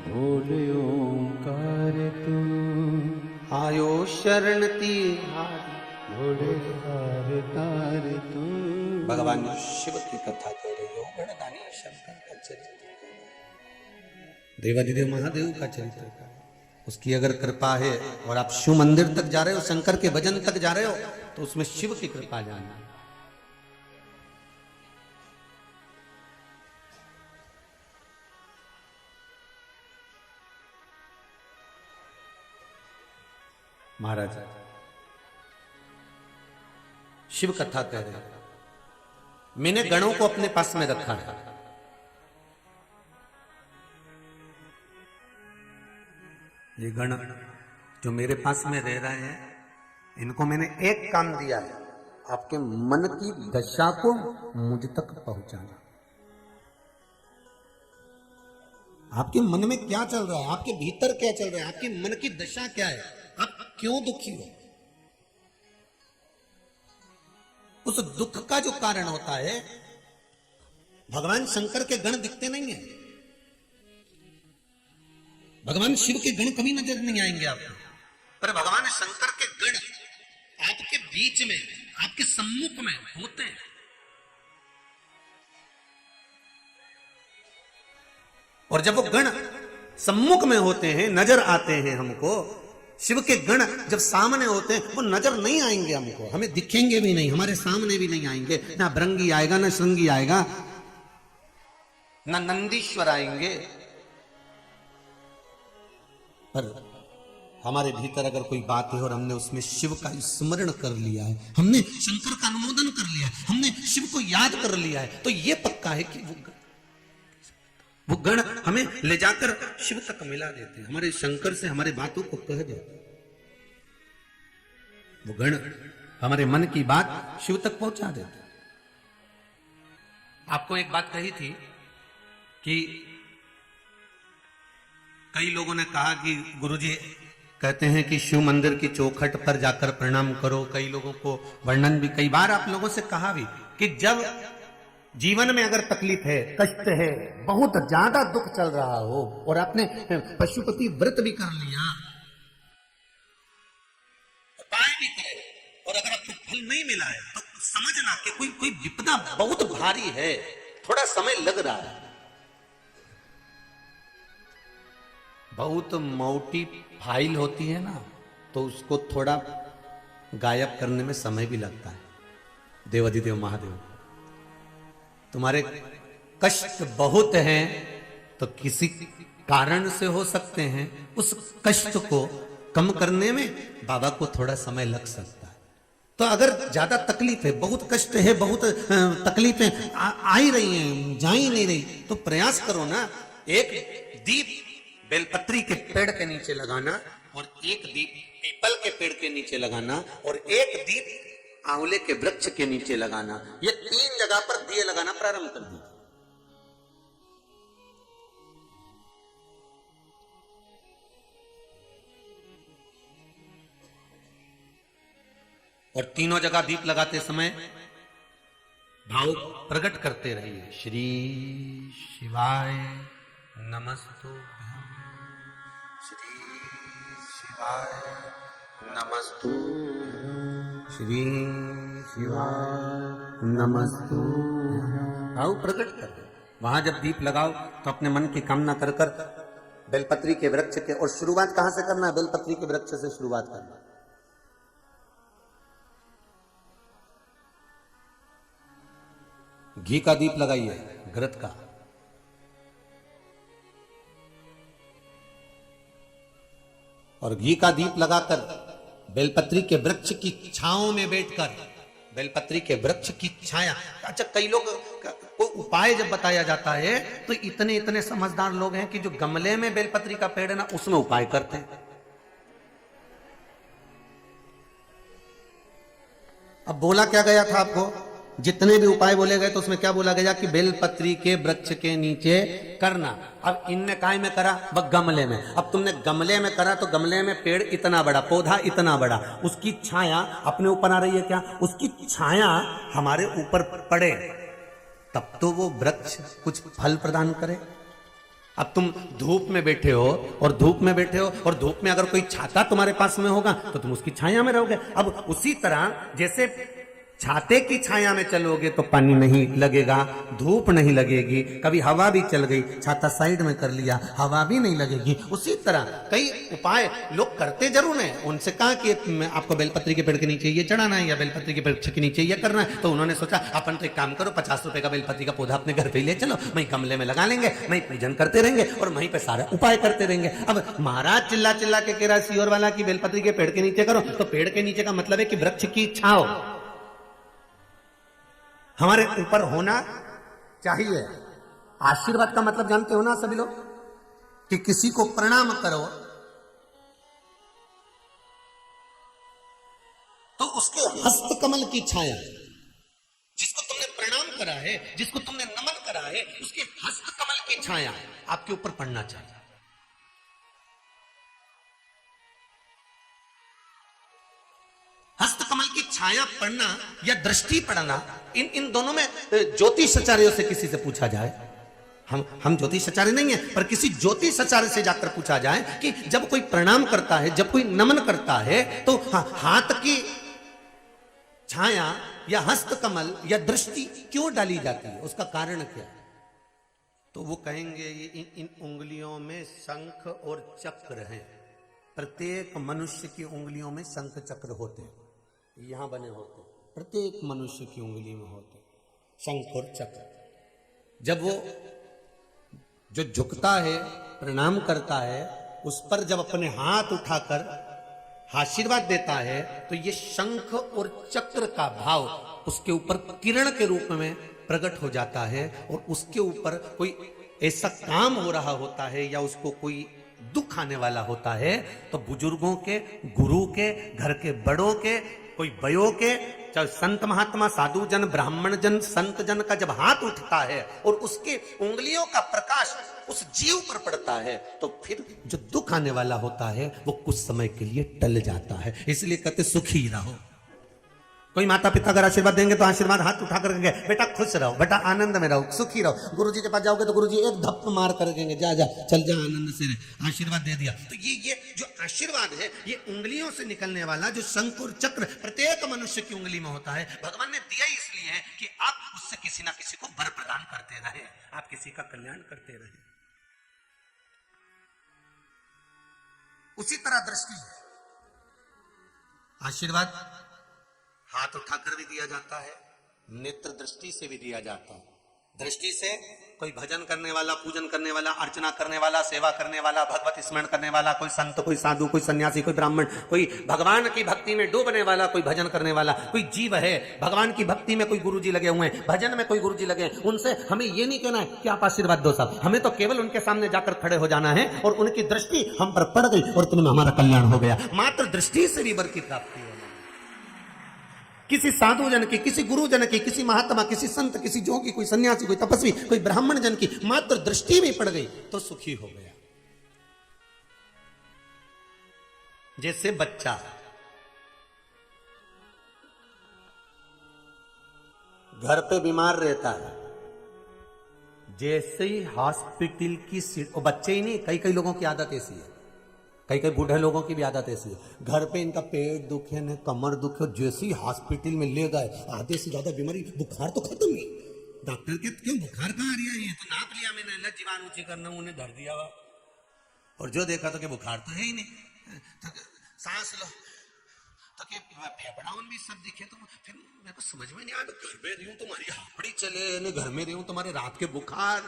बोले ओमकार तू, आयो शरण तिहारी, भोले हार तार तू। भगवान शिव की कथा कह रहे हो, गणदानी शंकर का चरित्र, देवादिदेव महादेव का चरित्र का, उसकी अगर कृपा है और आप शिव मंदिर तक जा रहे हो, शंकर के भजन तक जा रहे हो, तो उसमें शिव की कृपा जानना। महाराज शिव कथा कह रहे हैं, मैंने गणों को अपने पास में रखा है, ये गण जो मेरे पास में रह रहे हैं, इनको मैंने एक काम दिया है, आपके मन की दशा को मुझ तक पहुंचाना। आपके मन में क्या चल रहा है, आपके भीतर क्या चल रहा है, आपके मन की दशा क्या है, आप क्यों दुखी हो, उस दुख का जो कारण होता है, भगवान शंकर के गण दिखते नहीं है, भगवान शिव के गण कभी नजर नहीं आएंगे आपको, पर भगवान शंकर के गण आपके बीच में, आपके सम्मुख में होते हैं। और जब वो गण सम्मुख में होते हैं, नजर आते हैं हमको, शिव के गण जब सामने होते हैं, वो नजर नहीं आएंगे हमको, हमें दिखेंगे भी नहीं, हमारे सामने भी नहीं आएंगे, ना भृंगी आएगा, ना श्रृंगी आएगा, ना नंदीश्वर आएंगे, पर हमारे भीतर अगर कोई बात है और हमने उसमें शिव का स्मरण कर लिया है, हमने शंकर का अनुमोदन कर लिया है, हमने शिव को याद कर लिया है, तो ये पक्का है कि वो गण हमें ले जाकर शिव तक मिला देते हैं, हमारे शंकर से हमारे बातों को कह देते हैं। वो गण हमारे मन की बात शिव तक पहुंचा देते हैं। आपको एक बात कही थी कि कई लोगों ने कहा कि गुरुजी कहते हैं कि शिव मंदिर की चौखट पर जाकर प्रणाम करो। कई लोगों को वर्णन भी कई बार आप लोगों से कहा भी कि जब जीवन में अगर तकलीफ है, कष्ट है, बहुत ज्यादा दुख चल रहा हो और आपने पशुपति व्रत भी कर लिया, उपाय भी करे और अगर आपको फल नहीं मिला है तो समझना कि कोई विपदा बहुत भारी है, थोड़ा समय लग रहा है। बहुत मोटी फाइल होती है ना, तो उसको थोड़ा गायब करने में समय भी लगता है। देवाधिदेव महादेव, तुम्हारे कष्ट बहुत हैं तो किसी कारण से हो सकते हैं, उस कष्ट को कम करने में बाबा को थोड़ा समय लग सकता है। तो अगर ज्यादा तकलीफ है, बहुत कष्ट है, बहुत तकलीफें आ ही रही हैं, जा ही नहीं रही, तो प्रयास करो ना, एक दीप बेलपत्री के पेड़ के नीचे लगाना और एक दीप पीपल के पेड़ के नीचे लगाना और एक दीप आंवले के वृक्ष के नीचे लगाना। ये 3 जगह पर दिए लगाना प्रारंभ कर दीजिए। और तीनों जगह दीप लगाते समय भाव प्रकट करते रहिए। श्री शिवाय नमस्तु, श्री शिवाय नमस्तु, श्री शिवाय नमस्तु। भाव प्रकट कर दो। वहां जब दीप लगाओ तो अपने मन की कामना कर कर बेलपत्री के वृक्ष के, और शुरुआत कहां से करना है? बेलपत्री के वृक्ष से शुरुआत करना। घी का दीप लगाइए, घृत का, और घी का दीप लगाकर बेलपत्री के वृक्ष की छांव में बैठकर, बेलपत्री के वृक्ष की छाया। अच्छा, कई लोग को उपाय जब बताया जाता है तो इतने इतने समझदार लोग हैं कि जो गमले में बेलपत्री का पेड़ है ना, उसमें उपाय करते हैं। अब बोला क्या गया था आपको? जितने भी उपाय बोले गए तो उसमें क्या बोला गया कि बेलपत्री के वृक्ष के नीचे करना। अब इनने काय में करा? वह गमले में। अब तुमने गमले में करा तो गमले में पेड़ इतना बड़ा, पौधा इतना बड़ा, उसकी छाया अपने ऊपर आ रही है क्या? उसकी छाया हमारे ऊपर पड़े तब तो वो वृक्ष कुछ फल प्रदान करे। अब तुम धूप में बैठे हो और धूप में बैठे हो और धूप में अगर कोई छाता तुम्हारे पास में होगा तो तुम उसकी छाया में रहोगे। अब उसी तरह जैसे छाते की छाया में चलोगे तो पानी नहीं लगेगा, धूप नहीं लगेगी, कभी हवा भी चल गई, छाता साइड में कर लिया, हवा भी नहीं लगेगी। उसी तरह कई उपाय लोग करते जरूर हैं। उनसे कहा कि आपको बेलपत्री के पेड़ के नीचे ये चढ़ाना है या बेलपत्री के पेड़ के नीचे ये करना है, तो उन्होंने सोचा अपन तो एक काम करो, 50 रुपए का बेलपत्री का पौधा अपने घर पे ले चलो, वहीं गमले में लगा लेंगे, वहीं पूजन करते रहेंगे और वहीं पे सारा उपाय करते रहेंगे। अब महाराज चिल्ला चिल्ला के कह रहा सियोर वाला की बेलपत्री के पेड़ के नीचे करो, तो पेड़ के नीचे का मतलब है कि वृक्ष की छांव हमारे ऊपर होना चाहिए। आशीर्वाद का मतलब जानते हो ना सभी लोग, कि किसी को प्रणाम करो तो उसके हस्त कमल की छाया, जिसको तुमने प्रणाम करा है, जिसको तुमने नमन करा है, उसके हस्त कमल की छाया आपके ऊपर पड़ना चाहिए। हस्त कमल की छाया पड़ना या दृष्टि पड़ना, इन दोनों में ज्योतिषाचार्यों से किसी से पूछा जाए, हम ज्योतिषाचार्य नहीं है, पर किसी ज्योतिषाचार्य से जाकर पूछा जाए कि जब कोई प्रणाम करता है, जब कोई नमन करता है, तो हाथ की छाया या हस्त कमल या दृष्टि क्यों डाली जाती है, उसका कारण क्या है? तो वो कहेंगे इन उंगलियों में शंख और चक्र हैं। प्रत्येक मनुष्य की उंगलियों में शंख चक्र होते हैं, यहां बने होते, प्रत्येक मनुष्य की उंगली में होते शंख और चक्र। जब वो जो झुकता है, प्रणाम करता है, उस पर जब अपने हाथ उठाकर आशीर्वाद देता है तो ये शंख और चक्र का भाव उसके ऊपर किरण के रूप में प्रकट हो जाता है, और उसके ऊपर कोई ऐसा काम हो रहा होता है या उसको कोई दुख आने वाला होता है तो बुजुर्गों के, गुरु के, घर के बड़ों के, कोई बयों के, चाहे संत महात्मा, साधु जन, ब्राह्मण जन, संत जन का जब हाथ उठता है और उसके उंगलियों का प्रकाश उस जीव पर पड़ता है तो फिर जो दुख आने वाला होता है वो कुछ समय के लिए टल जाता है। इसलिए कहते सुखी रहो। कोई माता पिता अगर आशीर्वाद देंगे तो आशीर्वाद हाथ उठा कर कहेंगे बेटा खुश रहो, बेटा आनंद में रहो, सुखी रहो। गुरुजी के पास जाओगे तो गुरुजी एक धप्प मार कर कहेंगे जा जा चल जा आनंद से रहे, आशीर्वाद दे दिया। तो ये जो आशीर्वाद है ये उंगलियों से निकलने वाला जो शंख और चक्र प्रत्येक मनुष्य की उंगली में होता है, भगवान ने दिया इसलिए है कि आप उससे किसी ना किसी को वर प्रदान करते रहे, आप किसी का कल्याण करते रहे। उसी तरह दृष्टि है, आशीर्वाद हाथ उठाकर भी दिया जाता है, नेत्र दृष्टि से भी दिया जाता है। दृष्टि से कोई भजन करने वाला, पूजन करने वाला, अर्चना करने वाला, सेवा करने वाला, भगवत स्मरण करने वाला, कोई संत, कोई साधु, कोई सन्यासी, कोई ब्राह्मण, कोई भगवान की भक्ति में डूबने वाला, कोई भजन करने वाला, कोई जीव है भगवान की भक्ति में, कोई गुरुजी लगे हुए हैं, भजन में कोई गुरुजी लगे हैं, उनसे हमें ये नहीं कहना है कि आप आशीर्वाद दो साहब, हमें तो केवल उनके सामने जाकर खड़े हो जाना है और उनकी दृष्टि हम पर पड़ गई और तुम्हें हमारा कल्याण हो गया। मात्र दृष्टि से भी वर की प्राप्ति है। किसी साधु जन की, किसी गुरु जन की, किसी महात्मा, किसी संत, किसी जोगी, कोई सन्यासी, कोई तपस्वी, कोई ब्राह्मण जन की मात्र दृष्टि में पड़ गई तो सुखी हो गया। जैसे बच्चा घर पे बीमार रहता है, जैसे ही हॉस्पिटल की सीट, और बच्चे ही नहीं, कई कई लोगों की आदत ऐसी है, कई कई बूढ़े लोगों की भी आदत ऐसी है, घर पे इनका पेट दुखे न कमर दुखे, जैसे ही हॉस्पिटल में ले गए आधे से ज्यादा बीमारी, बुखार तो खत्म ही, डॉक्टर के क्यों बुखार कहाँ आ रहा है, ये तो नाप लिया मैंने, जीवाणु ऊंची करना उन्हें धर दिया हुआ, और जो देखा तो कि बुखार तो है ही नहीं, तो सांस लो तो कि फेफड़ाओं भी सब दिखे, तो फिर मेरे को समझ में नहीं आया, घर में रही हूँ तुम्हारी हाफड़ी चले, घर में रही हूँ तुम्हारे रात के बुखार।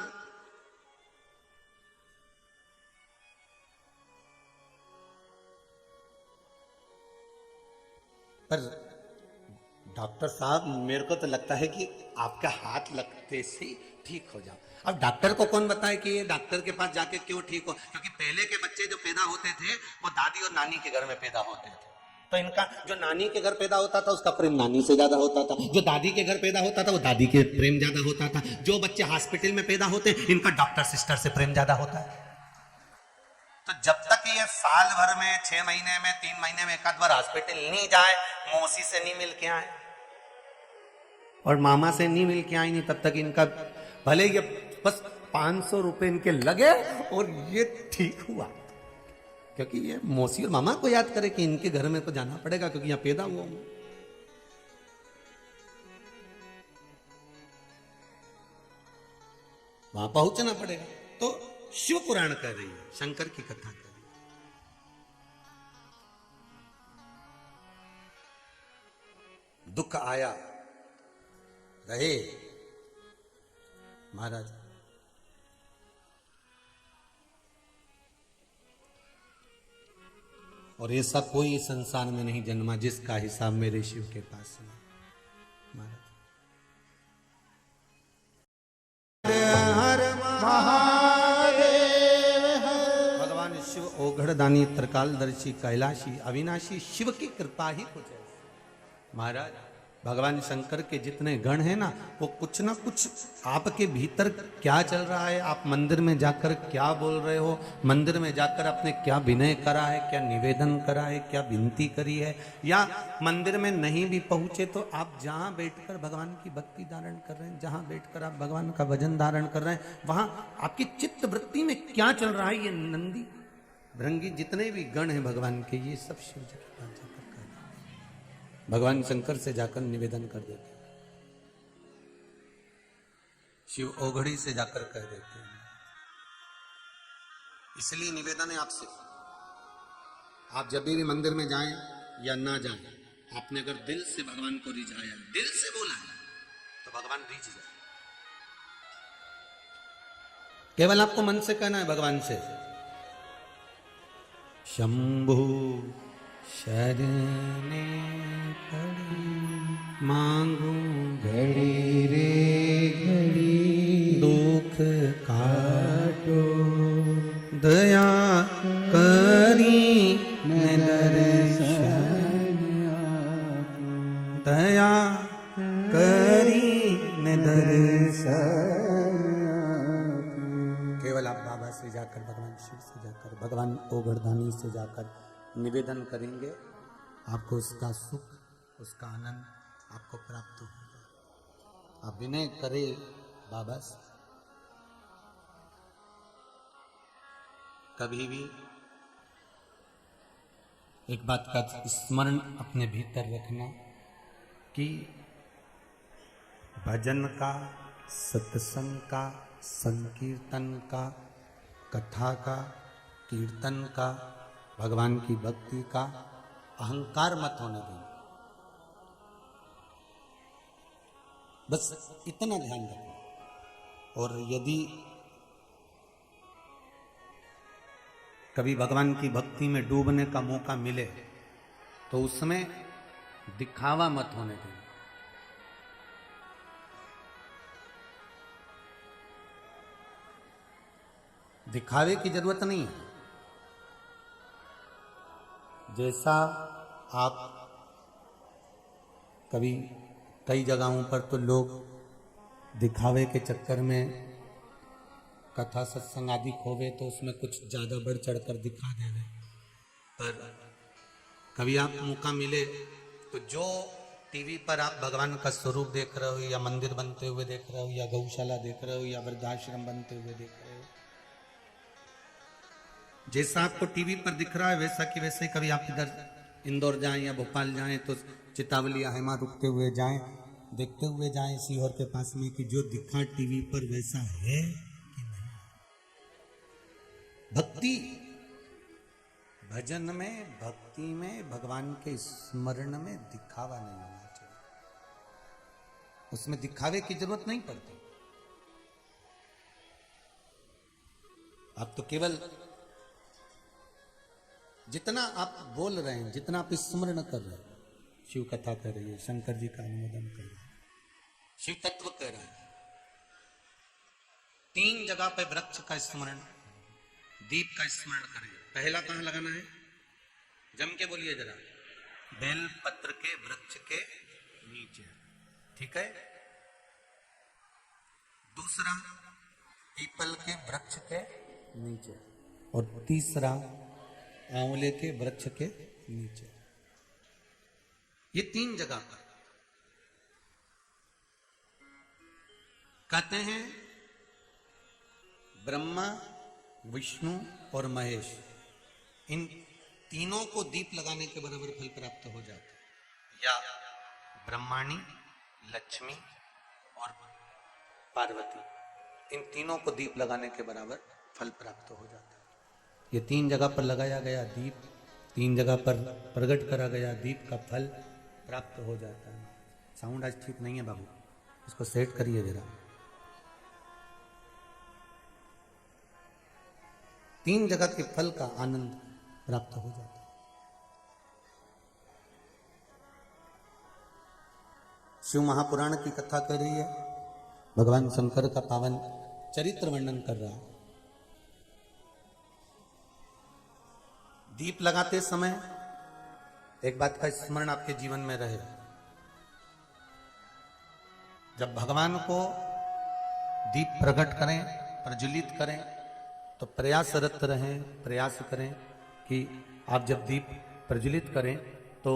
पर डॉक्टर साहब मेरे को तो लगता है कि आपका हाथ लगते से ठीक हो जाओ। अब डॉक्टर को कौन बताए कि ये डॉक्टर के पास जाके क्यों ठीक हो, क्योंकि पहले के बच्चे जो पैदा होते थे वो दादी और नानी के घर में पैदा होते थे, तो इनका जो नानी के घर पैदा होता था उसका प्रेम नानी से ज्यादा होता था, जो दादी के घर पैदा होता था वो दादी के प्रेम ज्यादा होता था, जो बच्चे हॉस्पिटल में पैदा होते हैं इनका डॉक्टर सिस्टर से प्रेम ज्यादा होता है। तो जब तक ये साल भर में, 6 महीने में, 3 महीने में एक आध बार हॉस्पिटल नहीं जाए, मौसी से नहीं मिल के आए और मामा से नहीं मिल के आए, नहीं तब तक इनका भले ये बस 500 रुपए इनके लगे और ये ठीक हुआ, क्योंकि ये मौसी और मामा को याद करे कि इनके घर में तो जाना पड़ेगा क्योंकि यहां पैदा हुआ हूं। वहां पहुंचना पड़ेगा। तो शिव पुराण कर रही है, शंकर की कथा कर रही है। दुख आया रहे महाराज, और ऐसा कोई संसार में नहीं जन्मा जिसका हिसाब मेरे शिव के पास है महाराज। ओघड़दानी, त्रिकालदर्शी, कैलाशी, अविनाशी, शिव की कृपा ही कुछ है महाराज। भगवान शंकर के जितने गण हैं ना, वो कुछ ना कुछ आपके भीतर क्या चल रहा है, आप मंदिर में जाकर क्या बोल रहे हो, मंदिर में जाकर आपने क्या विनय करा है, क्या निवेदन करा है, क्या विनती करी है, या मंदिर में नहीं भी पहुंचे तो आप जहां बैठकर भगवान की भक्ति धारण कर रहे हैं, जहां बैठकर आप भगवान का भजन धारण कर रहे हैं, वहां आपकी चित्त वृत्ति में क्या चल रहा है, ये नंदी भृंगी जितने भी गण हैं भगवान के, ये सब शिव जी के पास जाकर कर देते, भगवान शंकर से जाकर निवेदन कर देते, शिव ओघड़ी से जाकर कह देते हैं। इसलिए निवेदन है आपसे, आप जब भी मंदिर में जाएं या ना जाएं, आपने अगर दिल से भगवान को रिझाया, दिल से बोला है, तो भगवान रिझ जाए। केवल आपको मन से कहना है भगवान से, शंभु शरणे पड़ी मांगू घड़ी रे घड़ी दुख काटो दया करी ने दर्शन दया करी ने दर्शन। केवल आप बाबा से जाकर, भगवान शिव से जाकर, भगवान ओगरदानी से जाकर निवेदन करेंगे, आपको उसका सुख, उसका आनंद आपको प्राप्त होगा। आप विनय करें बाबा से, कभी भी एक बात का स्मरण अपने भीतर रखना कि भजन का, सत्संग का, संकीर्तन का, कथा का, कीर्तन का, भगवान की भक्ति का अहंकार मत होने देना। बस इतना ध्यान रखना। और यदि कभी भगवान की भक्ति में डूबने का मौका मिले तो उसमें दिखावा मत होने देना। दिखावे की जरूरत नहीं है। जैसा आप कभी कई जगहों पर तो लोग दिखावे के चक्कर में कथा सत्संग आदि खोवे तो उसमें कुछ ज़्यादा बढ़ चढ़कर दिखा दे रहे। पर कभी आप मौका मिले तो जो टीवी पर आप भगवान का स्वरूप देख रहे हो, या मंदिर बनते हुए देख रहे हो, या गौशाला देख रहे हो, या वृद्धाश्रम बनते हुए देख रहे हो, जैसा आपको टीवी पर दिख रहा है वैसा कि वैसे ही कभी आप इधर इंदौर जाएं या भोपाल जाएं तो चितावली या हेमा रुकते हुए जाएं, देखते हुए जाएं सीहोर के पास में कि जो दिखा टीवी पर वैसा है कि नहीं। भक्ति, भजन में, भक्ति में, भगवान के स्मरण में दिखावा नहीं होना चाहिए। उसमें दिखावे की जरूरत नहीं पड़ती। आप तो केवल जितना आप बोल रहे हैं, जितना आप स्मरण कर रहे हैं, शिव कथा कर रही है, शंकर जी का अनुमोदन कर रहे हैं, शिव तत्व कह रहे हैं, 3 जगह पे वृक्ष का स्मरण, दीप का स्मरण करें। पहला कहां लगाना है? जम के बोलिए जरा। बेल पत्र के वृक्ष के नीचे, ठीक है। दूसरा पीपल के वृक्ष के नीचे, और तीसरा आंवले के वृक्ष के नीचे। ये 3 जगह पर कहते हैं ब्रह्मा, विष्णु और महेश, इन तीनों को दीप लगाने के बराबर फल प्राप्त हो जाता है। या ब्रह्माणी, लक्ष्मी और पार्वती, इन तीनों को दीप लगाने के बराबर फल प्राप्त हो जाता है। ये 3 जगह पर लगाया गया दीप, 3 जगह पर प्रकट करा गया दीप का फल प्राप्त हो जाता है। साउंड आज ठीक नहीं है बाबू, इसको सेट करिए जरा। 3 जगह के फल का आनंद प्राप्त हो जाता है। शिव महापुराण की कथा कर रही है, भगवान शंकर का पावन चरित्र वर्णन कर रहा है। दीप लगाते समय एक बात का स्मरण आपके जीवन में रहे, जब भगवान को दीप प्रकट करें, प्रज्वलित करें, तो प्रयासरत रहें, प्रयास करें कि आप जब दीप प्रज्वलित करें तो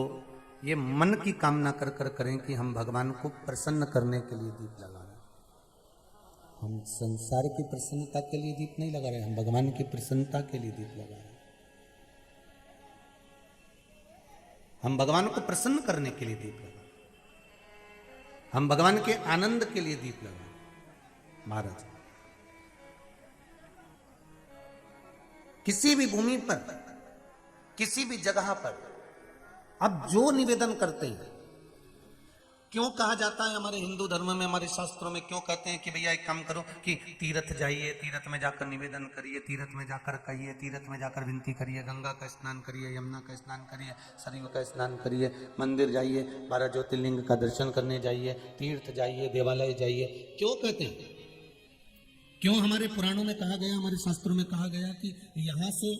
ये मन की कामना कर कर करें कि हम भगवान को प्रसन्न करने के लिए दीप लगा रहे हैं। हम संसार की प्रसन्नता के लिए दीप नहीं लगा रहे, हम भगवान की प्रसन्नता के लिए दीप लगा रहे हैं। हम भगवान को प्रसन्न करने के लिए दीप लगा, हम भगवान के आनंद के लिए दीप लगा। महाराज, किसी भी भूमि पर, किसी भी जगह पर आप जो निवेदन करते हैं क्यों कहा जाता है हमारे हिंदू धर्म में, हमारे शास्त्रों में क्यों कहते हैं कि भैया एक काम करो कि तीर्थ जाइए, तीर्थ में जाकर निवेदन करिए, तीर्थ में जाकर कहिए, तीर्थ में जाकर विनती करिए, गंगा का स्नान करिए, यमुना का स्नान करिए, सरयू का स्नान करिए, मंदिर जाइए, 12 ज्योतिर्लिंग का दर्शन करने जाइए, तीर्थ जाइए, देवालय जाइए। क्यों कहते हैं? क्यों हमारे पुराणों में कहा गया, हमारे शास्त्रों में कहा गया कि यहाँ से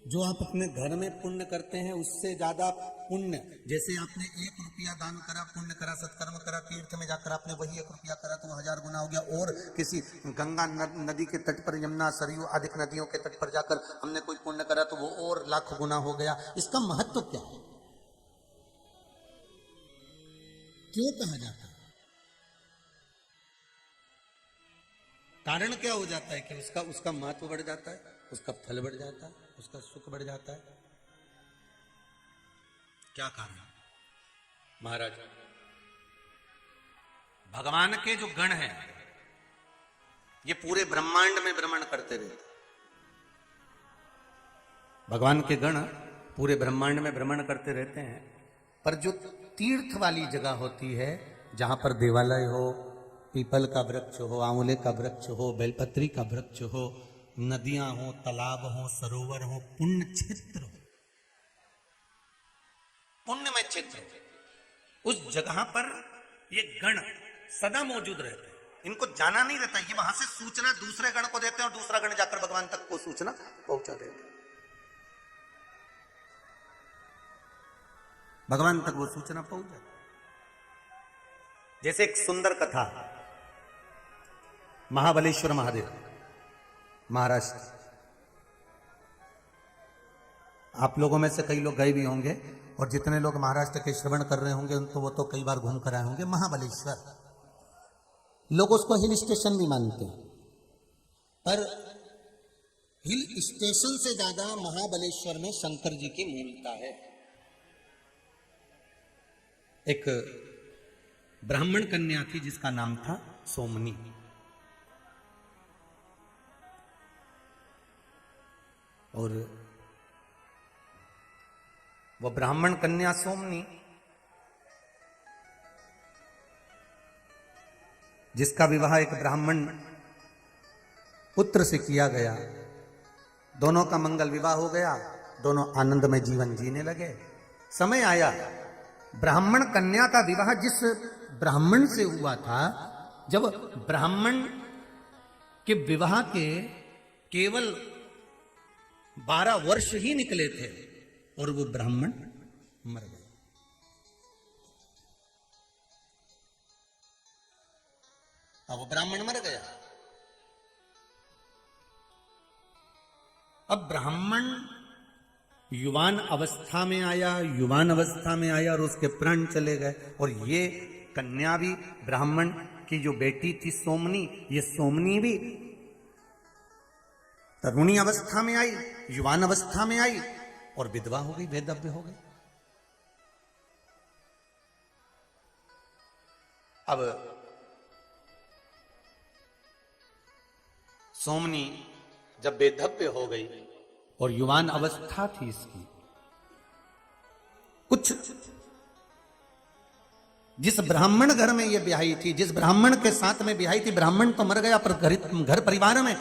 जो आप अपने घर में पुण्य करते हैं उससे ज्यादा पुण्य, जैसे आपने 1 रुपया दान करा, पुण्य करा, सत्कर्म करा, तीर्थ में जाकर आपने वही 1 रुपया करा तो 1000 गुना हो गया, और किसी गंगा नदी के तट पर, यमुना, सरयू आदि नदियों के तट पर जाकर हमने कोई पुण्य करा तो वो और लाख गुना हो गया। इसका महत्व क्या है? क्यों कहा जाता है? कारण क्या हो जाता है कि उसका महत्व बढ़ जाता है, उसका फल बढ़ जाता है, उसका सुख बढ़ जाता है? क्या कारण? महाराज, भगवान के जो गण हैं ये पूरे ब्रह्मांड में भ्रमण करते रहते। भगवान के गण पूरे ब्रह्मांड में भ्रमण करते रहते हैं, पर जो तीर्थ वाली जगह होती है, जहां पर देवालय हो, पीपल का वृक्ष हो, आंवले का वृक्ष हो, बेलपत्री का वृक्ष हो, नदियां हो, तालाब हो, सरोवर हो, पुण्य क्षेत्र हो, पुण्यमय क्षेत्र हो, उस जगह पर ये गण सदा मौजूद रहते हैं। इनको जाना नहीं रहता, ये वहां से सूचना दूसरे गण को देते हैं और दूसरा गण जाकर भगवान तक को सूचना पहुंचा देते हैं। भगवान तक वो सूचना पहुंच जाती। जैसे एक सुंदर कथा, महाबलेश्वर महादेव, महाराष्ट्र। आप लोगों में से कई लोग गए भी होंगे, और जितने लोग महाराष्ट्र के श्रवण कर रहे होंगे तो वो तो कई बार घूम कर आए होंगे। महाबलेश्वर, लोग उसको हिल स्टेशन भी मानते हैं, पर हिल स्टेशन से ज्यादा महाबलेश्वर में शंकर जी की मूलता है। एक ब्राह्मण कन्या थी जिसका नाम था सोमनी। और वह ब्राह्मण कन्या सोमनी, जिसका विवाह एक ब्राह्मण पुत्र से किया गया, दोनों का मंगल विवाह हो गया, दोनों आनंद में जीवन जीने लगे। समय आया, ब्राह्मण कन्या का विवाह जिस ब्राह्मण से हुआ था, जब ब्राह्मण के विवाह के केवल 12 वर्ष ही निकले थे और वो ब्राह्मण मर गए। अब वो ब्राह्मण मर गया। अब ब्राह्मण युवान अवस्था में आया और उसके प्राण चले गए। और ये कन्या भी, ब्राह्मण की जो बेटी थी सोमनी, ये सोमनी भी तरुणी अवस्था में आई, युवान अवस्था में आई और विधवा हो गई, वेदव्य हो गई। अब सोमनी जब बेधव्य हो गई और युवान अवस्था थी इसकी, कुछ जिस ब्राह्मण घर में ये ब्याही थी, जिस ब्राह्मण के साथ में ब्याही थी, ब्राह्मण तो मर गया, पर घर परिवार में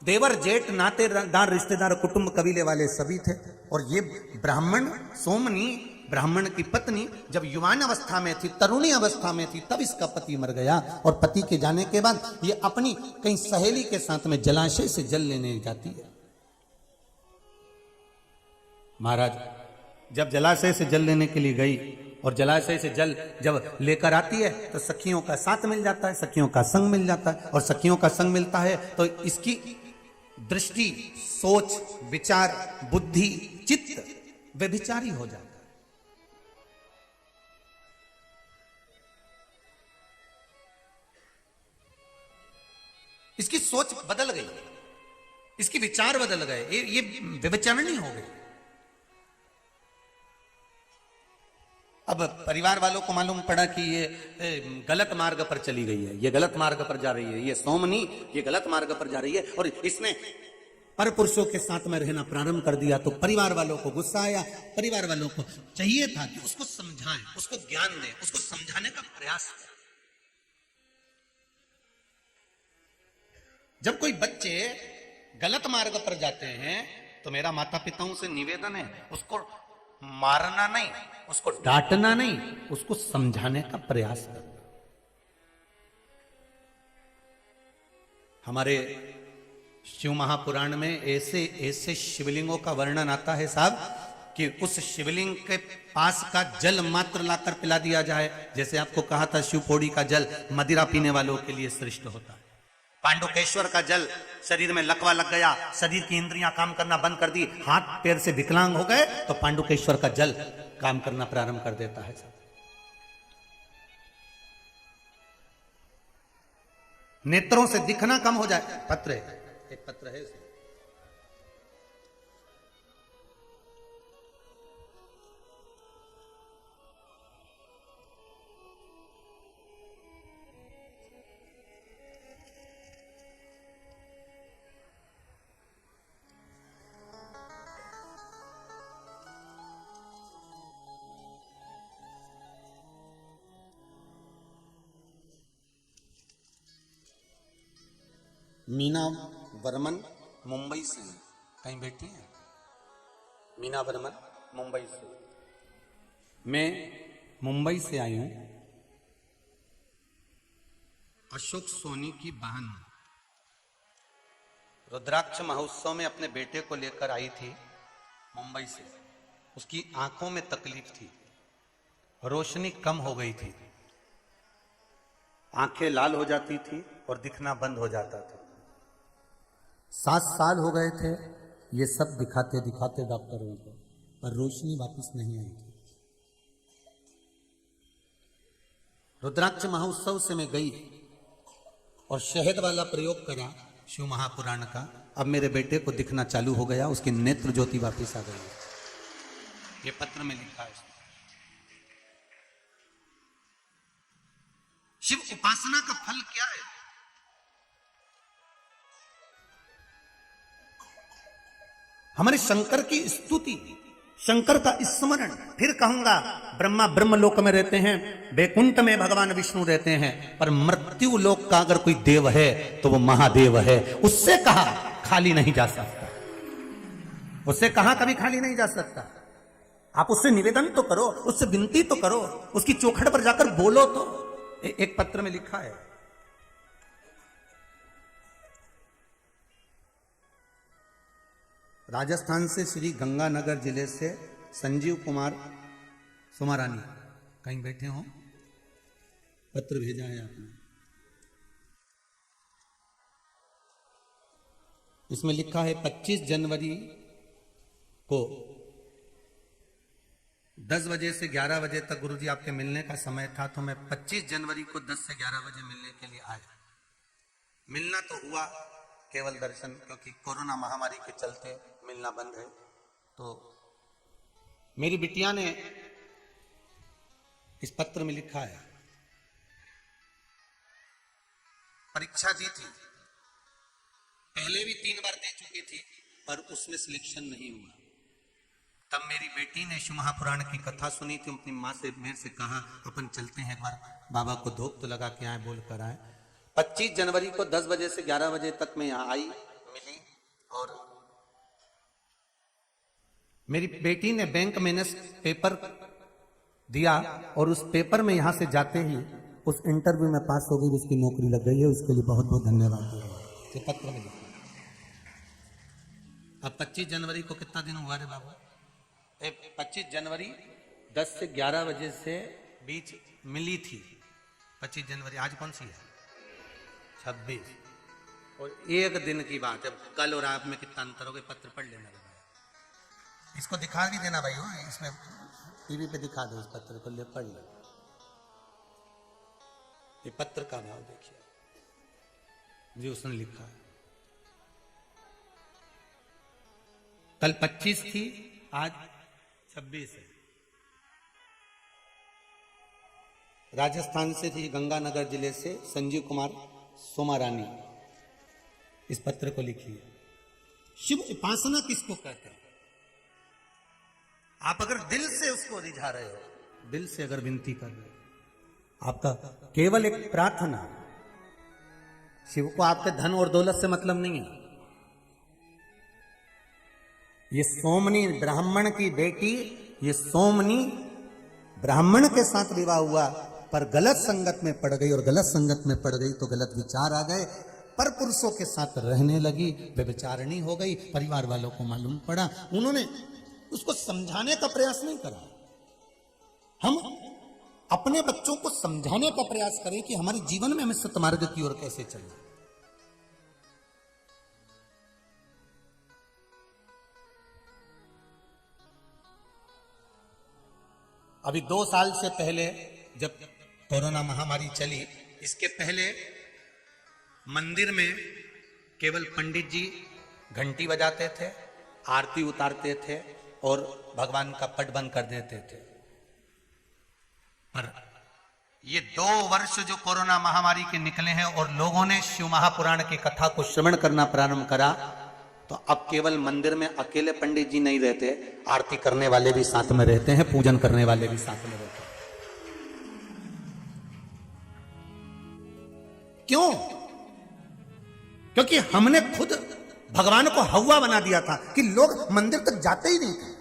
देवर जेठ नातेदार रिश्तेदार कुटुंब कबीले वाले सभी थे। और ये ब्राह्मण सोमनी, ब्राह्मण की पत्नी, जब युवान अवस्था में थी, तरुणी अवस्था में थी, तब इसका पति मर गया। और पति के जाने के बाद ये अपनी कहीं सहेली के साथ में जलाशय से जल लेने जाती है। महाराज, जब जलाशय से जल लेने के लिए गई और जलाशय से जल जब लेकर आती है तो सखियों का साथ मिल जाता है, सखियों का संग मिल जाता है। और सखियों का संग मिलता है तो इसकी दृष्टि, सोच, विचार, बुद्धि, चित्त व्यभिचारी हो जाता है। इसकी सोच बदल गई, इसकी विचार बदल गए, ये व्यभिचारिणी हो गई। अब परिवार वालों को मालूम पड़ा कि ये गलत मार्ग पर चली गई है, ये गलत मार्ग पर जा रही है, ये सोमनी ये गलत मार्ग पर जा रही है। और इसने पर पुरुषों के साथ में रहना प्रारंभ कर दिया तो परिवार वालों को गुस्सा आया। परिवार वालों को चाहिए था कि उसको समझाएं, उसको ज्ञान दें, उसको समझाने का प्रयास करें। जब कोई बच्चे गलत मार्ग पर जाते हैं तो मेरा माता पिताओं से निवेदन है, उसको मारना नहीं, उसको डांटना नहीं, उसको समझाने का प्रयास करना। हमारे शिव महापुराण में ऐसे ऐसे शिवलिंगों का वर्णन आता है साहब कि उस शिवलिंग के पास का जल मात्र लाकर पिला दिया जाए। जैसे आपको कहा था शिव पौड़ी का जल मदिरा पीने वालों के लिए श्रेष्ठ होता है। पांडुकेश्वर का जल, शरीर में लकवा लग गया, शरीर की इंद्रियां काम करना बंद कर दी, हाथ पैर से विकलांग हो गए, तो पांडुकेश्वर का जल काम करना प्रारंभ कर देता है। नेत्रों से दिखना कम हो जाए। पत्र है, एक पत्र है इसमें। मीना वर्मन मुंबई से कहीं बैठी हैं। मीना वर्मन मुंबई से। मैं मुंबई से आई हूं। अशोक सोनी की बहन रुद्राक्ष महोत्सव में अपने बेटे को लेकर आई थी मुंबई से। उसकी आंखों में तकलीफ थी, रोशनी कम हो गई थी, आंखें लाल हो जाती थी और दिखना बंद हो जाता था। 7 साल हो गए थे ये सब दिखाते दिखाते डॉक्टरों को, पर रोशनी वापस नहीं आई थी। रुद्राक्ष महोत्सव से मैं गई और शहद वाला प्रयोग करा शिव महापुराण का। अब मेरे बेटे को दिखना चालू हो गया, उसकी नेत्र ज्योति वापस आ गई। ये पत्र में लिखा है। शिव उपासना का फल क्या है? हमारे शंकर की स्तुति, शंकर का स्मरण। फिर कहूंगा, ब्रह्मा ब्रह्मलोक में रहते हैं, बैकुंठ में भगवान विष्णु रहते हैं, पर मृत्यु लोक का अगर कोई देव है तो वो महादेव है। उससे कहा खाली नहीं जा सकता, उससे कहा कभी खाली नहीं जा सकता। आप उससे निवेदन तो करो, उससे विनती तो करो, उसकी चौखट पर जाकर बोलो तो। एक पत्र में लिखा है, राजस्थान से श्री गंगानगर जिले से संजीव कुमार सुमारानी कहीं बैठे हो, पत्र भेजा है आपने। इसमें लिखा है 25 जनवरी को 10 बजे से 11 बजे तक गुरुजी आपके मिलने का समय था, तो मैं 25 जनवरी को 10 से 11 बजे मिलने के लिए आया। मिलना तो हुआ, केवल दर्शन, क्योंकि कोरोना महामारी के चलते मिलना बंद है। तो मेरी बिटिया ने इस पत्र में लिखा है, परीक्षा दी थी, पहले भी 3 बार दे चुकी थी, पर उसमें सिलेक्शन नहीं हुआ। तब मेरी बेटी ने शिव महापुराण की कथा सुनी थी, अपनी माँ से मेरे से कहा अपन चलते हैं एक बार बाबा को धूप तो लगा के आए, बोल कर आए। 25 जनवरी को 10 बजे से 11 बजे तक मैं यहाँ आई, मिली, और मेरी बेटी ने बैंक मैनेज पेपर दिया और उस पेपर में यहां से जाते ही उस इंटरव्यू में पास हो गई, उसकी नौकरी लग गई है। उसके लिए बहुत बहुत धन्यवाद। तो पत्र में लिखा। अब 25 जनवरी को कितना दिन हुआ रे बाबा? 25 जनवरी 10 से 11 बजे से बीच मिली थी। 25 जनवरी आज कौन सी है? 26। और एक दिन की बात है, कल और आप में कितना अंतर हो गया? पत्र पढ़ लेना, इसको दिखा भी देना भाई। हो इसमें टीवी पे दिखा दो, इस पत्र को ले पढ़ लो। ये पत्र का भाव देखिए जो उसने लिखा है। कल 25 थी, आज 26 है। राजस्थान से थी, गंगानगर जिले से संजीव कुमार सोमारानी इस पत्र को लिखी है। शिव उपासना किसको कहते हैं? आप अगर दिल से उसको रिझा रहे हो, दिल से अगर विनती कर रहे हो, आपका केवल एक प्रार्थना, शिव को आपके धन और दौलत से मतलब नहीं है। ये सोमनी ब्राह्मण की बेटी, ये सोमनी ब्राह्मण के साथ विवाह हुआ, पर गलत संगत में पड़ गई, और गलत संगत में पड़ गई तो गलत विचार आ गए, पर पुरुषों के साथ रहने लगी, व्यभिचारिणी हो गई। परिवार वालों को मालूम पड़ा, उन्होंने उसको समझाने का प्रयास नहीं करा। हम अपने बच्चों को समझाने का प्रयास करें कि हमारे जीवन में हमें सतमार्ग की ओर कैसे चलना। अभी 2 साल से पहले जब कोरोना महामारी चली, इसके पहले मंदिर में केवल पंडित जी घंटी बजाते थे, आरती उतारते थे और भगवान का पट बंद कर देते थे। पर ये 2 वर्ष जो कोरोना महामारी के निकले हैं और लोगों ने शिव महापुराण की कथा को श्रवण करना प्रारंभ करा, तो अब केवल मंदिर में अकेले पंडित जी नहीं रहते, आरती करने वाले भी साथ में रहते हैं, पूजन करने वाले भी साथ में रहते हैं। क्यों? क्योंकि हमने खुद भगवान को हवा बना दिया था कि लोग मंदिर तक जाते ही नहीं थे।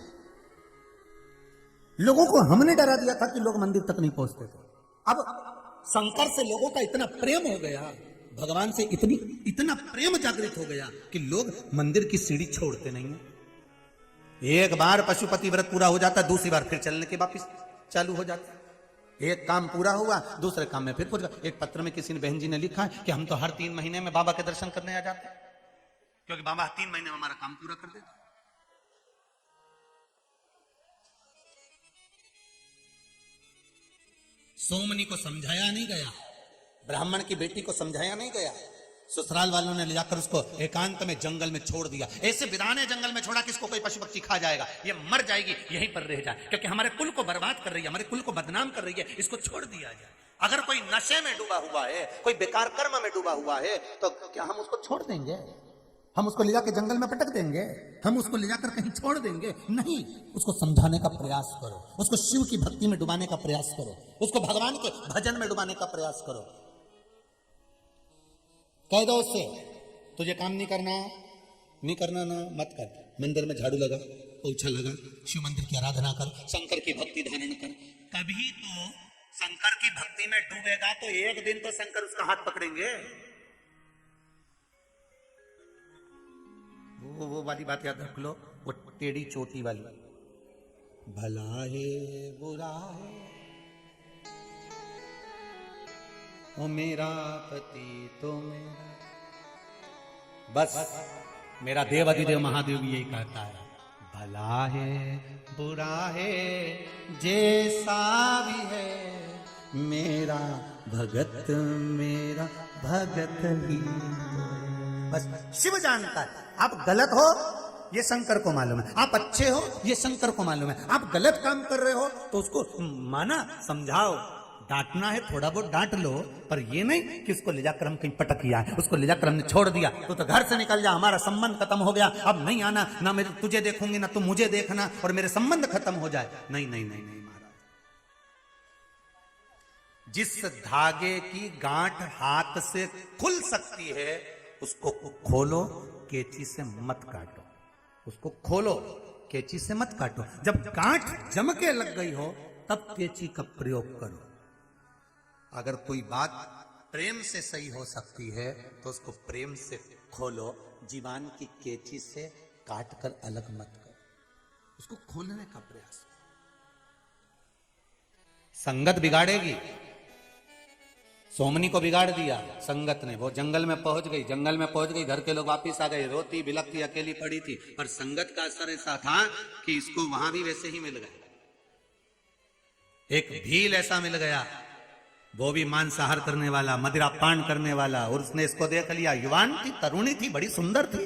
लोगों को हमने डरा दिया था कि लोग मंदिर तक नहीं पहुंचते थे। अब शंकर से लोगों का इतना प्रेम हो गया, भगवान से इतना प्रेम जागृत हो गया कि लोग मंदिर की सीढ़ी छोड़ते नहीं है। एक बार पशुपति व्रत पूरा हो जाता, दूसरी बार फिर चलने के वापिस चालू हो जाता। एक काम पूरा हुआ, दूसरे काम में फिर पूरा। एक पत्र में किसी ने, बहन जी ने लिखा है कि हम तो हर 3 महीने में बाबा के दर्शन करने आ जाते हैं, क्योंकि बाबा 3 महीने में हमारा काम पूरा कर देता। सोमनी को समझाया नहीं गया, ब्राह्मण की बेटी को समझाया नहीं गया, ससुराल वालों ने ले जाकर उसको एकांत में जंगल में छोड़ दिया। ऐसे विदाने जंगल में छोड़ा किसको कोई पशु पक्षी खा जाएगा, ये मर जाएगी, यहीं पर रह जाए, क्योंकि हमारे कुल को बर्बाद कर रही है, हमारे कुल को बदनाम कर रही है, इसको छोड़ दिया जाए। अगर कोई नशे में डूबा हुआ है, कोई बेकार कर्म में डूबा हुआ है, तो क्या हम उसको छोड़ देंगे? हम उसको ले जाकर जंगल में पटक देंगे? हम उसको ले जाकर कहीं छोड़ देंगे? नहीं, उसको समझाने का प्रयास करो, उसको शिव की भक्ति में डुबाने का प्रयास करो, उसको भगवान के भजन में डुबाने का प्रयास करो। कह दो उससे, तुझे काम नहीं करना ना, मत कर। मंदिर में झाड़ू लगा, पोछा लगा, शिव मंदिर की आराधना कर, शंकर की भक्ति धारण कर। कभी तो शंकर की भक्ति में डूबेगा तो एक दिन तो शंकर उसका हाथ पकड़ेंगे। वो वाली बात याद रख लो, वो टेढ़ी चोटी वाली, भला है बुरा है ओ मेरा पति तो मेरा। बस मेरा देव अधिदेव महादेव भी यही कहता है, भला है बुरा है जैसा भी है मेरा भगत ही। बस शिव जानता है, आप गलत हो ये शंकर को मालूम है, आप अच्छे हो ये शंकर को मालूम है। आप गलत काम कर रहे हो तो उसको माना, समझाओ, डांटना है थोड़ा बहुत डांट लो, पर ये नहीं कि उसको ले जाकर हम कहीं पटक किया है, उसको ले जाकर हमने छोड़ दिया तो घर से निकल जा, हमारा संबंध खत्म हो गया, अब नहीं आना, ना मैं तुझे देखूंगी ना तुम मुझे देखना, और मेरे संबंध खत्म हो जाए। नहीं नहीं नहीं नहीं महाराज, जिस धागे की गांठ हाथ से खुल सकती है उसको खोलो, कैंची से मत काटो। उसको खोलो, कैंची से मत काटो। जब गांठ जम के लग गई हो तब कैंची का प्रयोग करो। अगर कोई बात प्रेम से सही हो सकती है तो उसको प्रेम से खोलो, जीवान की कैंची से काट कर अलग मत करो, उसको खोलने का प्रयास करो। संगत बिगाड़ेगी, सोमनी को बिगाड़ दिया संगत ने, वो जंगल में पहुंच गई, घर के लोग वापिस आ गए, रोती बिलखती अकेली पड़ी थी, पर संगत का असर ऐसा था कि इसको वहां भी वैसे ही मिल गया। एक भील ऐसा मिल गया, वो भी मांसाहार करने वाला, मदिरा पान करने वाला, और उसने इसको देख लिया। युवान थी, तरुणी थी, बड़ी सुंदर थी।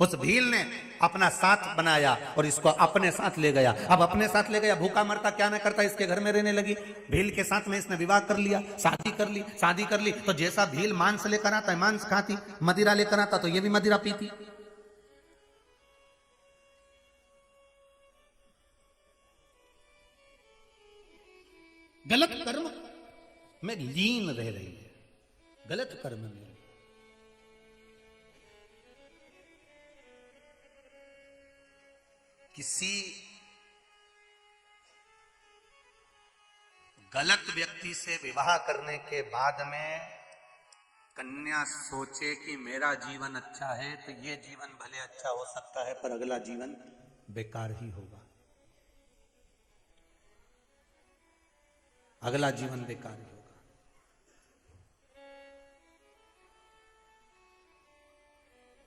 उस भील ने अपना साथ बनाया और इसको अपने साथ ले गया। अब अपने साथ ले गया, भूखा मरता क्या ना करता, इसके घर में रहने लगी। भील के साथ में इसने विवाह कर लिया, शादी कर ली। तो जैसा भील मांस लेकर आता है मांस खाती, मदिरा लेकर आता तो ये भी मदिरा पीती। गलत कर्म में लीन रह रही है, गलत कर्म में। किसी गलत व्यक्ति से विवाह करने के बाद में कन्या सोचे कि मेरा जीवन अच्छा है तो ये जीवन भले अच्छा हो सकता है पर अगला जीवन बेकार ही होगा, अगला जीवन बेकार ही होगा।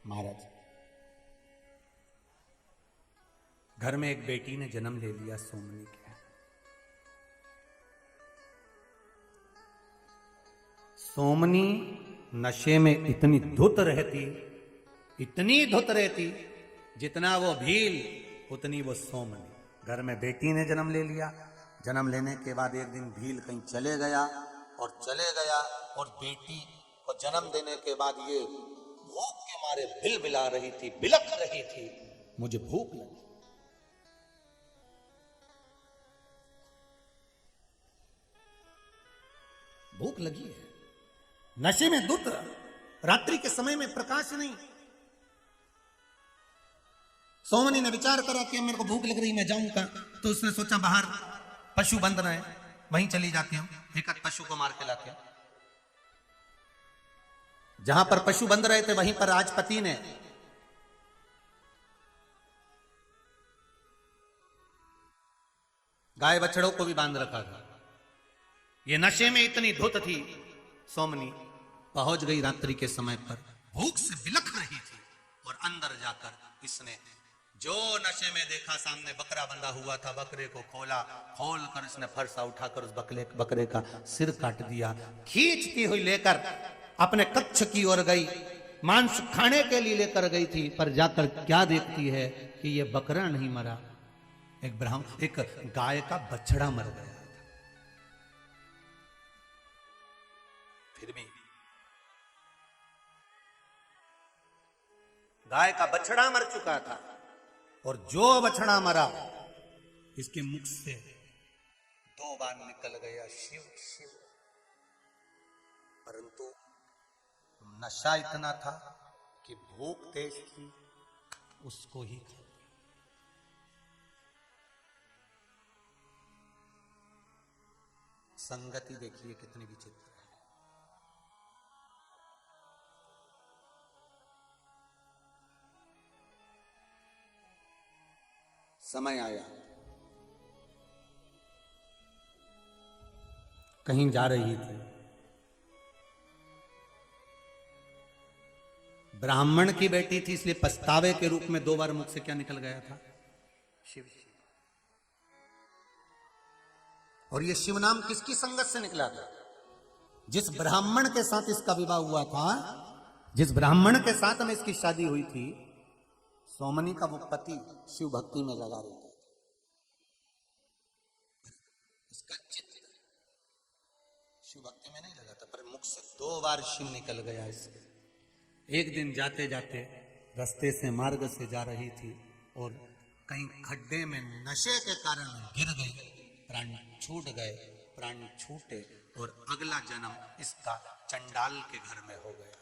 महाराज, घर में एक बेटी ने जन्म ले लिया, सोमनी के। सोमनी नशे में इतनी धुत रहती, इतनी धुत रहती, जितना वो भील उतनी वो सोमनी। घर में बेटी ने जन्म ले लिया, जन्म लेने के बाद एक दिन भील कहीं चले गया और बेटी को जन्म देने के बाद ये भूख के मारे बिलबिला रही थी, बिलख रही थी, मुझे भूख लगी। भूख लगी है, नशे में धुत, रात्रि के समय में प्रकाश नहीं। सोमनी ने विचार करा कि मेरे को भूख लग रही, मैं जाऊं कहां? तो उसने सोचा बाहर पशु बंद रहे, वहीं चली जाती हूं, एक पशु को मार के लाती हूं। जहां पर पशु बंद रहे थे वहीं पर राजपति ने गाय बछड़ों को भी बांध रखा था। ये नशे में इतनी धुत थी सोमनी, पहुंच गई रात्रि के समय पर, भूख से बिलख रही थी और अंदर जाकर इसने जो नशे में देखा, सामने बकरा बंधा हुआ था, बकरे को खोला, खोल कर इसने फरसा उठाकर उस बकरे का सिर काट दिया। खींचती हुई लेकर अपने कक्ष की ओर गई, मांस खाने के लिए लेकर गई थी, पर जाकर क्या देखती है कि यह बकरा नहीं मरा, एक गाय का बछड़ा मर गया था। फिर भी गाय का बछड़ा मर चुका था और जो बछड़ा मरा इसके मुख से 2 बार निकल गया शिव शिव, परंतु नशा इतना था कि भूख तेज थी, उसको ही खा। संगति देखिए कितनी विचित्र है। समय आया, कहीं जा रही थी, ब्राह्मण की बेटी थी, इसलिए पछतावे के रूप में 2 बार मुख से क्या निकल गया था? शिव शिव। और ये शिव नाम किसकी संगत से निकला था? जिस ब्राह्मण के साथ इसका विवाह हुआ था, जिस ब्राह्मण के साथ में इसकी शादी हुई थी, सोमनी का वो पति शिव भक्ति में लगा रहता था। इसका चित्त शिव भक्ति में नहीं लगा था, पर मुख से 2 बार शिव निकल गया इसके। एक दिन जाते जाते रास्ते से मार्ग से जा रही थी और कहीं खड्डे में नशे के कारण गिर गई, प्राण छूट गए, प्राण छूटे और अगला जन्म इसका चंडाल के घर में हो गया।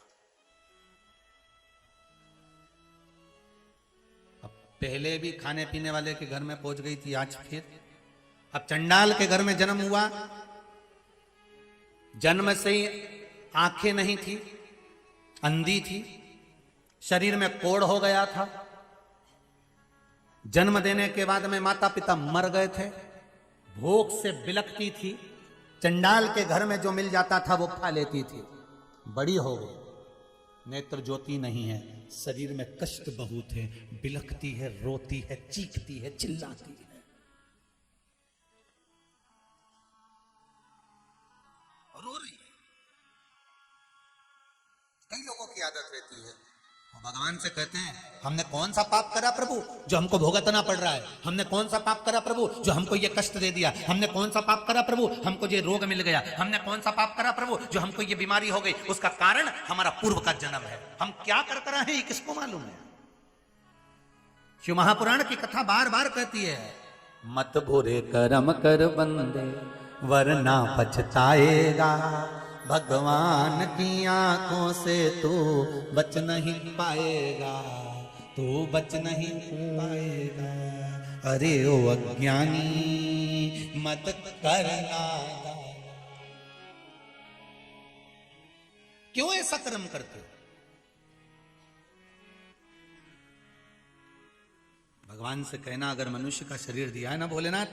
अब पहले भी खाने पीने वाले के घर में पहुंच गई थी, आज फिर अब चंडाल के घर में जन्म हुआ। जन्म से ही आंखें नहीं थी, अंधी थी, शरीर में कोढ़ हो गया था। जन्म देने के बाद में माता पिता मर गए थे, भूख से बिलखती थी, चंडाल के घर में जो मिल जाता था वो खा लेती थी। बड़ी हो गई, नेत्र ज्योति नहीं है, शरीर में कष्ट बहुत है, बिलखती है, रोती है, चीखती है, चिल्लाती है। रो रही है। कई लोगों की आदत रहती है, भगवान से कहते हैं हमने कौन सा पाप करा प्रभु जो हमको भुगतना पड़ रहा है, हमने कौन सा पाप करा प्रभु जो हमको ये कष्ट दे दिया, हमने कौन सा पाप करा प्रभु हमको ये रोग मिल गया, हमने कौन सा पाप करा प्रभु जो हमको ये बीमारी हो गई। उसका कारण हमारा पूर्व का जन्म है, हम क्या कर रहे हैं ये किसको मालूम है। शिव महापुराण की कथा बार बार कहती है, मत बुरे कर्म कर बंदे वरना पछताएगा। भगवान की आंखों से तू बच नहीं पाएगा, तू बच नहीं पाएगा। अरे ओ अज्ञानी मत करना। क्यों ऐसा कर्म करते हो? भगवान से कहना, अगर मनुष्य का शरीर दिया है ना भोलेनाथ,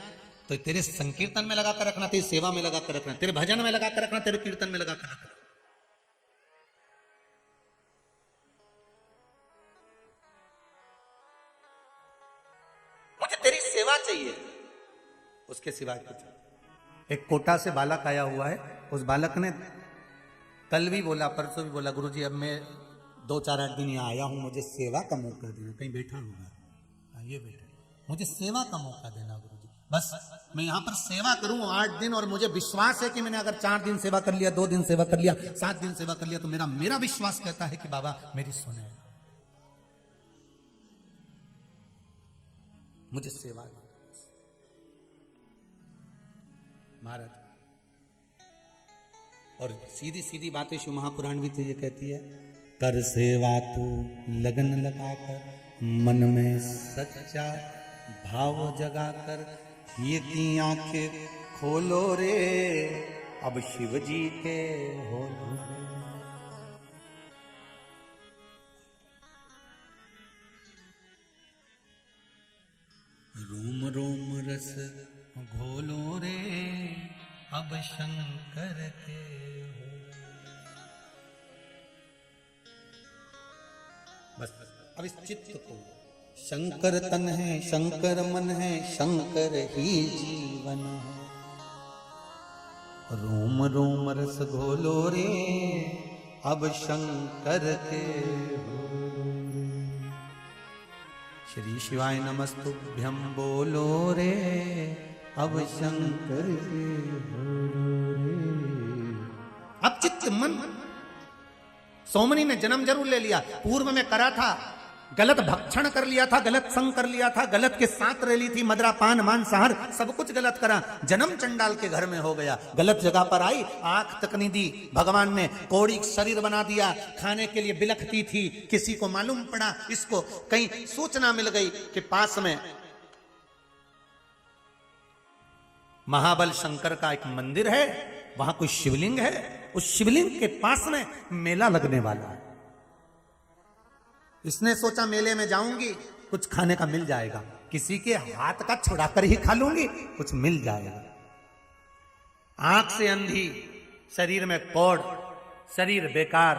तो तेरे संकीर्तन में लगा कर रखना, तेरी सेवा में लगा कर रखना, तेरे भजन में लगा कर रखना, तेरे कीर्तन में लगा कर रखना। मुझे तेरी सेवा चाहिए, उसके सिवाय कुछ। एक कोटा से बालक आया हुआ है। उस बालक ने कल भी बोला, परसों भी बोला, गुरुजी अब मैं 2-4-8 दिन यहाँ आया हूं, मुझे सेवा का मौका देना। कहीं बैठा होगा, आइए बेटा, मुझे सेवा का मौका देना गुरुजी, बस मैं यहाँ पर सेवा करूं 8 दिन। और मुझे विश्वास है कि मैंने अगर 4 दिन सेवा कर लिया, 2 दिन सेवा कर लिया, 7 दिन सेवा कर लिया, तो मेरा विश्वास कहता है कि बाबा मेरी सुने, मुझे सेवा दे महाराज। और सीधी सीधी बातें शिव महापुराण भी तो ये कहती है, कर सेवा तू लगन लगाकर, मन में सच्चा भाव जगाकर, ये की आंखें खोलो रे, अब शिव जी के होलो रे। रोम रोम रस घोलो रे, अब शंकर के हो। बस अब इस चित्त को, शंकर तन है, शंकर मन है, शंकर ही जीवन है। रोम रोम रस घोलो रे, अब शंकर के हो। श्री शिवाय नमस्तुभ्यं बोलो रे, अब शंकर के हो रे। अब चित्त मन, सोमनी ने जन्म जरूर ले लिया, पूर्व में करा था, गलत भक्षण कर लिया था, गलत संग कर लिया था, गलत के साथ रह ली थी, मदरा पान मांसाहार सब कुछ गलत करा। जन्म चंडाल के घर में हो गया, गलत जगह पर आई, आंख तक नहीं दी भगवान ने, कौड़ी शरीर बना दिया, खाने के लिए बिलखती थी। किसी को मालूम पड़ा, इसको कहीं सूचना मिल गई कि पास में महाबल शंकर का एक मंदिर है, वहां कोई शिवलिंग है, उस शिवलिंग के पास में मेला लगने वाला है। इसने सोचा मेले में जाऊंगी, कुछ खाने का मिल जाएगा, किसी के हाथ का छुड़ा कर ही खा लूंगी, कुछ मिल जाएगा। आंख से अंधी, शरीर में कौड़, शरीर बेकार,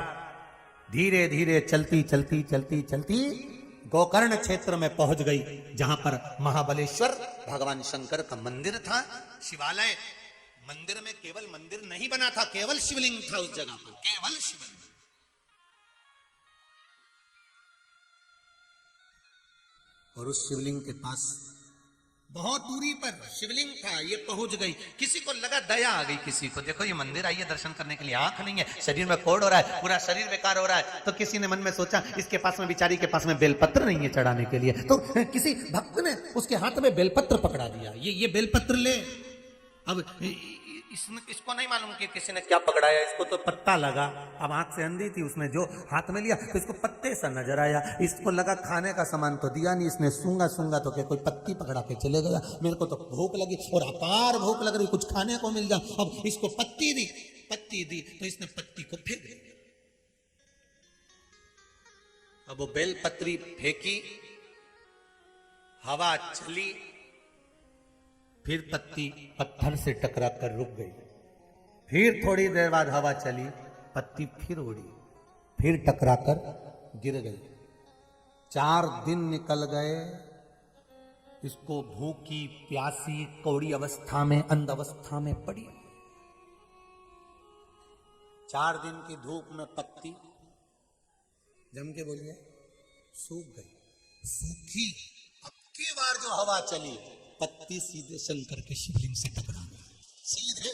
धीरे धीरे चलती चलती चलती चलती गोकर्ण क्षेत्र में पहुंच गई, जहां पर महाबलेश्वर भगवान शंकर का मंदिर था, शिवालय। मंदिर में केवल मंदिर नहीं बना था, केवल शिवलिंग था उस जगह पर, केवल शिवलिंग। और उस शिवलिंग के पास बहुत दूरी पर शिवलिंग था, ये पहुंच गई। किसी को लगा, दया आ गई किसी को, देखो ये मंदिर आई है दर्शन करने के लिए, आंख नहीं है, शरीर में कोढ़ हो रहा है, पूरा शरीर बेकार हो रहा है। तो किसी ने मन में सोचा, इसके पास में, बिचारी के पास में बेलपत्र नहीं है चढ़ाने के लिए, तो किसी भक्त ने उसके हाथ में बेलपत्र पकड़ा दिया, ये बेलपत्र ले। अब इसको नहीं मालूम कि किसी ने क्या पकड़ाया, इसको तो पत्ता लगा। अब आंख से अंधी थी, उसने जो हाथ में लिया तो इसको पत्ते सा नजर आया, इसको लगा खाने का सामान तो दिया नहीं, इसने सूंगा तो क्या कोई पत्ती पकड़ा के चले गया। मेरे को तो भूख लगी और अपार भूख लग रही, कुछ खाने को मिल जाए। अब इसको पत्ती दी तो इसने पत्ती को फेंक दिया। अब वो बेलपत्री फेंकी, हवा चली, फिर पत्ती पत्थर से टकरा कर रुक गई, फिर थोड़ी देर बाद हवा चली, पत्ती फिर उड़ी, फिर टकरा कर गिर गई। 4 दिन निकल गए, इसको भूखी प्यासी कौड़ी अवस्था में, अंध अवस्था में पड़ी। 4 दिन की धूप में पत्ती जम के बोलिए सूख गई, सूखी। अब की बार जो हवा चली, पत्ती सीधे शंकर के शिवलिंग से टकरा गई, सीधे।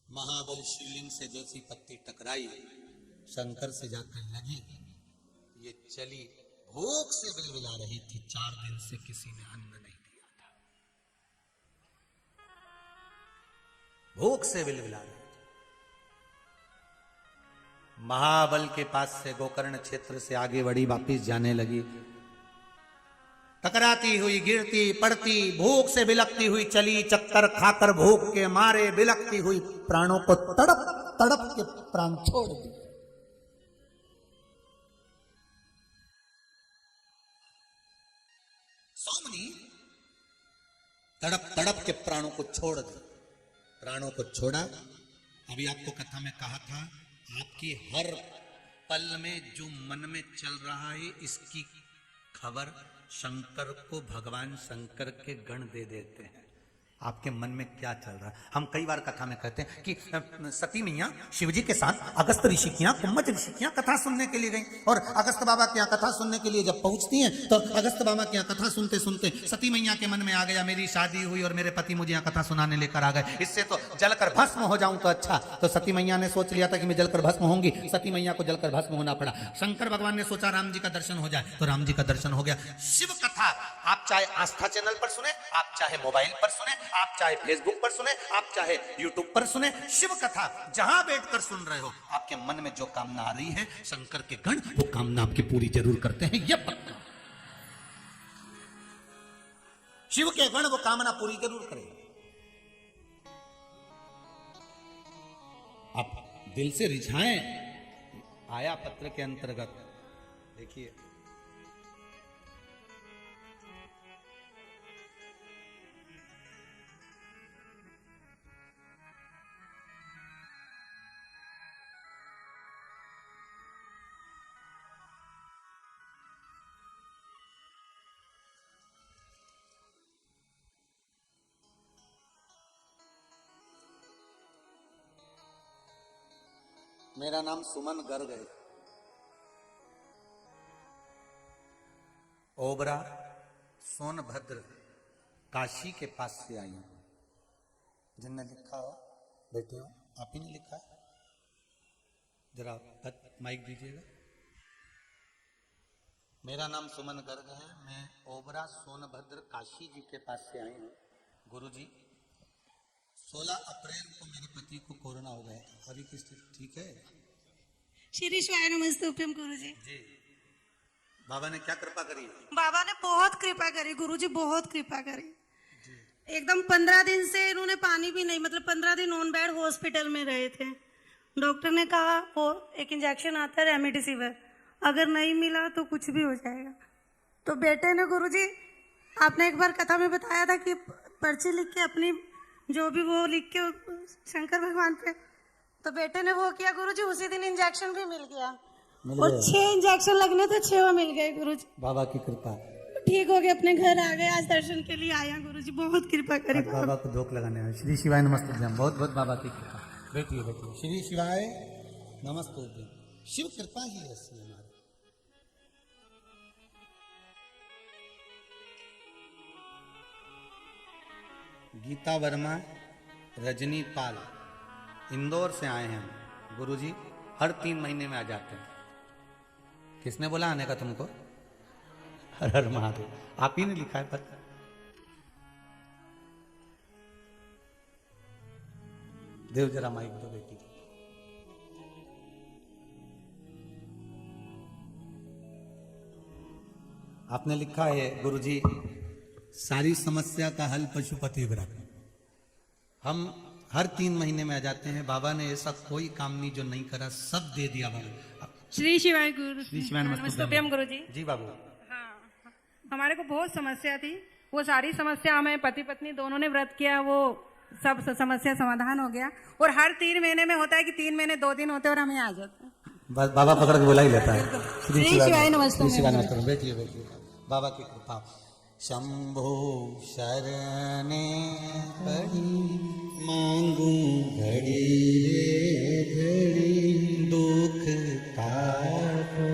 महाबल शिवलिंग से जैसी पत्ती टकराई, शंकर से जाकर लगी, ये चली, भूख से बिलबिला रही थी। 4 दिन से किसी ने अन्न नहीं दिया। भूख से बिलबिला रहे। महाबल के पास से गोकर्ण क्षेत्र से आगे बढ़ी, वापिस जाने लगी। टकराती हुई, गिरती पड़ती, भूख से बिलकती हुई चली। चक्कर खाकर भूख के मारे बिलकती हुई प्राणों को तड़प तड़प के प्राण छोड़ दी। सोमनी तड़प तड़प के प्राणों को छोड़ दी। प्राणों को छोड़ा। अभी आपको कथा में कहा था, आपकी हर पल में जो मन में चल रहा है, इसकी खबर शंकर को भगवान शंकर के गण दे देते हैं। आपके मन में क्या चल रहा है। हम कई बार कथा में कहते हैं कि सती मैया शिवजी के साथ अगस्त ऋषि की यहाँ, कुम्मज ऋषि की यहाँ कथा सुनने के लिए गई, और अगस्त बाबा के यहाँ कथा सुनने के लिए जब पहुंचती हैं तो अगस्त बाबा के यहाँ कथा सुनते सुनते सती मैया के मन में आ गया, मेरी शादी हुई और मेरे पति मुझे यहाँ कथा सुनाने लेकर आ गए, इससे तो जलकर भस्म हो जाऊं तो अच्छा। तो सती मैया ने सोच लिया था कि मैं जलकर भस्म होंगी। सती मैया को जलकर भस्म होना पड़ा। शंकर भगवान ने सोचा राम जी का दर्शन हो जाए, तो राम जी का दर्शन हो गया। शिव कथा आप चाहे आस्था चैनल पर सुने, आप चाहे मोबाइल पर सुने, आप चाहे फेसबुक पर सुने, आप चाहे यूट्यूब पर सुने, शिव कथा जहां बैठकर सुन रहे हो, आपके मन में जो कामना आ रही है, शंकर के गण वो कामना आपकी पूरी जरूर करते हैं, यह पक्का। शिव के गण वो कामना पूरी जरूर करेंगे। आप दिल से रिझाएं। आया पत्र के अंतर्गत देखिए, मेरा नाम सुमन गर्ग है, ओबरा सोनभद्र काशी के पास से आई हूं। जिनने लिखा हो बैठे हो, आप ही ने लिखा है, जरा माइक दीजिएगा। मेरा नाम सुमन गर्ग है, मैं ओबरा सोनभद्र काशी जी के पास से आई हूँ। गुरुजी 16 अप्रैल को मेरे पति को कोरोना हो गया था। अभी की स्थिति ठीक है? श्री शिवाय नमस्तुभ्यम गुरुजी। जी, बाबा ने क्या कृपा करी? बाबा ने बहुत कृपा करी गुरुजी, बहुत कृपा करी। एकदम 15 दिन से इन्होंने पानी भी नहीं, मतलब 15 दिन ऑन बेड हॉस्पिटल में रहे थे। डॉक्टर ने कहा वो एक इंजेक्शन आता है रेमडेसिविर, अगर नहीं मिला तो कुछ भी हो जाएगा। तो बेटे ने गुरुजी, आपने एक बार कथा में बताया था कि पर्ची लिख के अपनी जो भी वो लिख के शंकर भगवान पे, तो बेटे ने वो किया गुरुजी। उसी दिन इंजेक्शन भी मिल गया और 6 इंजेक्शन लगने थे, 6 मिल गए गुरुजी। बाबा की कृपा, ठीक हो गए, अपने घर आ गए। आज दर्शन के लिए आया गुरुजी, बहुत कृपा करी बाबा को धोख लगाने में। श्री शिवाय नमस्तुभ्यम, बहुत बहुत बाबा की कृपा। बैठिए बैठिए। श्री शिवाय नमस्तुभ्यम। शिव कृपा ही ऐसी हमारी। गीता वर्मा, रजनी पाल, इंदौर से आए हैं गुरुजी। हर 3 महीने में आ जाते हैं। किसने बोला आने का तुमको? हर हर महादेव, आप ही ने लिखा है पत्र। देव जरा माइक दो बेटी। आपने लिखा है गुरुजी, सारी समस्या का हल पशुपति व्रत। हम हर 3 महीने में आ जाते हैं। बाबा ने ऐसा कोई काम नहीं जो नहीं करा, सब दे दिया बाबा। श्री शिवाय गुरु। श्री शिवाय नमस्तुभ्यम गुरु जी। जी बाबू। हाँ, हमारे को बहुत समस्या थी, वो सारी समस्या हमें पति पत्नी दोनों ने व्रत किया, वो सब समस्या समाधान हो गया। और हर 3 महीने में होता है कि 3 महीने 2 दिन होते हैं और हमें आ जाते हैं। बस बाबा पकड़ के बुला ही लेता है। श्री शिवाय नमस्तुभ्यम। बैठिए बैठिए। बाबा की कृपा। शंभो शरणे पड़ी, मांगू घड़ी रे घड़ी, दुख काटो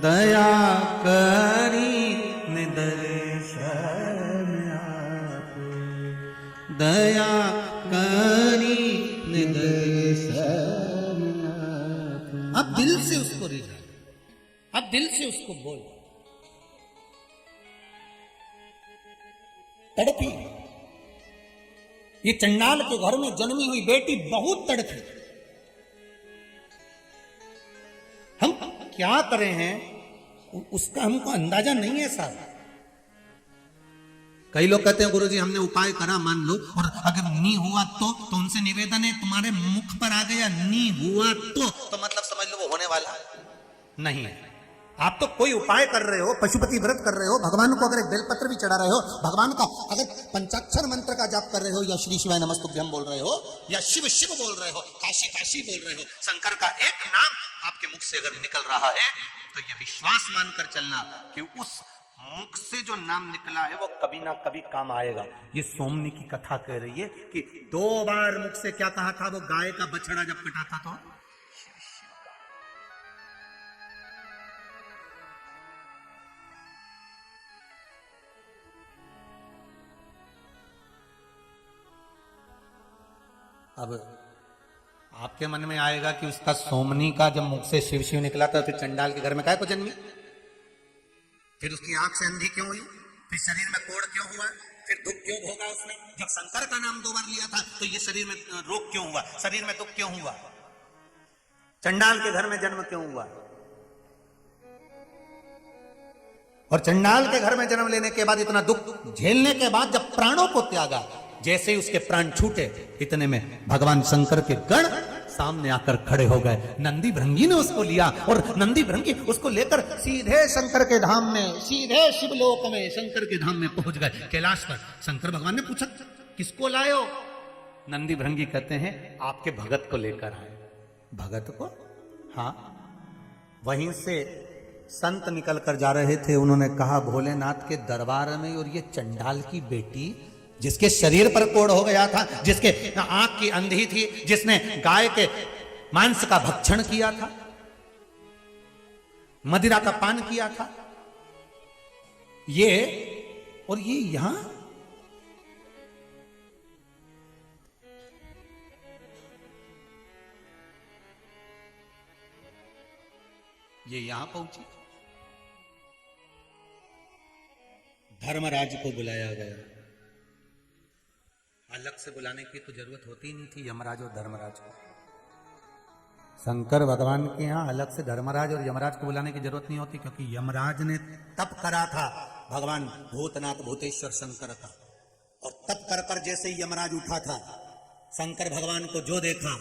दया करी निदर्शन आपो, दया करी निदर्शन आपो। अब दिल से उसको रिझा, अब दिल से उसको बोल। तड़पी ये चंडाल के घर में जन्मी हुई बेटी बहुत तड़फी। हम क्या करें हैं उसका हमको अंदाजा नहीं है साहब। कई लोग कहते हैं गुरुजी हमने उपाय करा मान लो, और अगर नी हुआ तो उनसे निवेदन है तुम्हारे मुख पर आ गया नी हुआ तो मतलब समझ लो वो होने वाला नहीं है। आप तो कोई उपाय कर रहे हो, पशुपति व्रत कर रहे हो, भगवान को अगर एक बेलपत्र भी चढ़ा रहे हो, भगवान का अगर पंचाक्षर मंत्र का जाप कर रहे हो, या श्री शिवाय नमस्तुभ्यम बोल रहे हो, या शिव शिव बोल रहे हो, काशी काशी बोल रहे हो, शंकर का एक नाम आपके मुख से अगर निकल रहा है तो ये विश्वास मानकर चलना कि उस मुख से जो नाम निकला है वो कभी ना कभी काम आएगा। ये सोमनी की कथा कह रही है कि 2 बार मुख से क्या कहा था, वो गाय का बछड़ा जब कटा था तो अब आपके मन में आएगा कि उसका सोमनी का जब मुख से शिव शिव निकला था फिर चंडाल के घर में काय को जन्मी, फिर उसकी आंख से अंधी क्यों हुई, फिर शरीर में कोढ़ क्यों हुआ, फिर दुख क्यों भोगा उसने, जब शंकर का नाम 2 बार लिया था तो ये शरीर में रोग क्यों हुआ, शरीर में दुख क्यों हुआ, चंडाल के घर में जन्म क्यों हुआ। और चंडाल के घर में जन्म लेने के बाद इतना दुख झेलने के बाद जब प्राणों को त्यागा, जैसे ही उसके प्राण छूटे इतने में भगवान शंकर के गण सामने आकर खड़े हो गए। नंदी भृंगी ने उसको लिया और नंदी भृंगी उसको लेकर सीधे शंकर के धाम में, सीधे शिवलोक में शंकर के धाम में पहुंच गए, कैलाश पर। शंकर भगवान ने पूछा किसको लायो, नंदी भृंगी कहते हैं आपके भगत को लेकर आए। भगत को? हाँ। वहीं से संत निकल कर जा रहे थे, उन्होंने कहा भोलेनाथ के दरबार में और ये चंडाल की बेटी जिसके शरीर पर कोढ़ हो गया था, जिसके आंख की अंधी थी, जिसने गाय के मांस का भक्षण किया था, मदिरा का पान किया था, ये और ये यहां पहुंची। धर्मराज को बुलाया गया। अलग से बुलाने की तो जरूरत होती नहीं थी यमराज और धर्मराज को। शंकर भगवान के यहाँ अलग से धर्मराज और यमराज को बुलाने की जरूरत नहीं होती, क्योंकि यमराज ने तप करा था भगवान भूतनाथ भूतेश्वर शंकर का, और तप कर कर जैसे ही यमराज उठा था, शंकर भगवान को जो देखा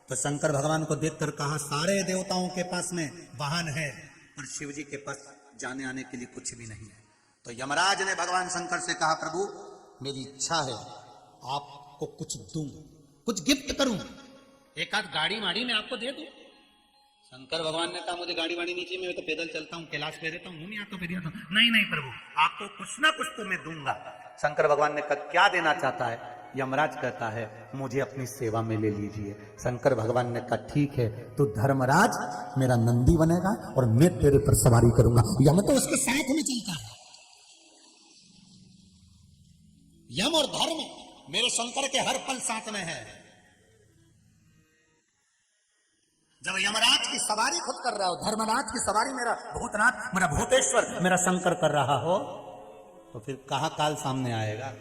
तो शंकर भगवान को देखकर कहा सारे देवताओं के पास में वाहन है और शिव जी के पास जाने आने के लिए कुछ भी नहीं है। तो यमराज ने भगवान शंकर से कहा प्रभु मेरी इच्छा है आपको कुछ दूं, कुछ गिफ्ट करूं, एक आध गाड़ी वाड़ी में आपको दे दूं। शंकर भगवान ने कहा मुझे गाड़ी वाड़ी नहीं चाहिए, मैं तो पैदल चलता हूँ, कैलाश पे रहता हूँ, नहीं आता फिर आता। नहीं नहीं प्रभु आपको कुछ ना कुछ तो मैं दूंगा। शंकर भगवान ने कहा क्या देना चाहता है? यमराज कहता है मुझे अपनी सेवा में ले लीजिए। शंकर भगवान ने कहा ठीक है, तो धर्मराज मेरा नंदी बनेगा और मैं तेरे पर सवारी करूंगा। यम तो उसके साथ में चलता है, यम और धर्म मेरे शंकर के हर पल साथ में है। जब यमराज की सवारी खुद कर रहा हो, धर्मराज की सवारी मेरा भूतनाथ, मेरा भूतेश्वर, मेरा शंकर कर रहा हो, तो फिर कहां काल सामने आएगा?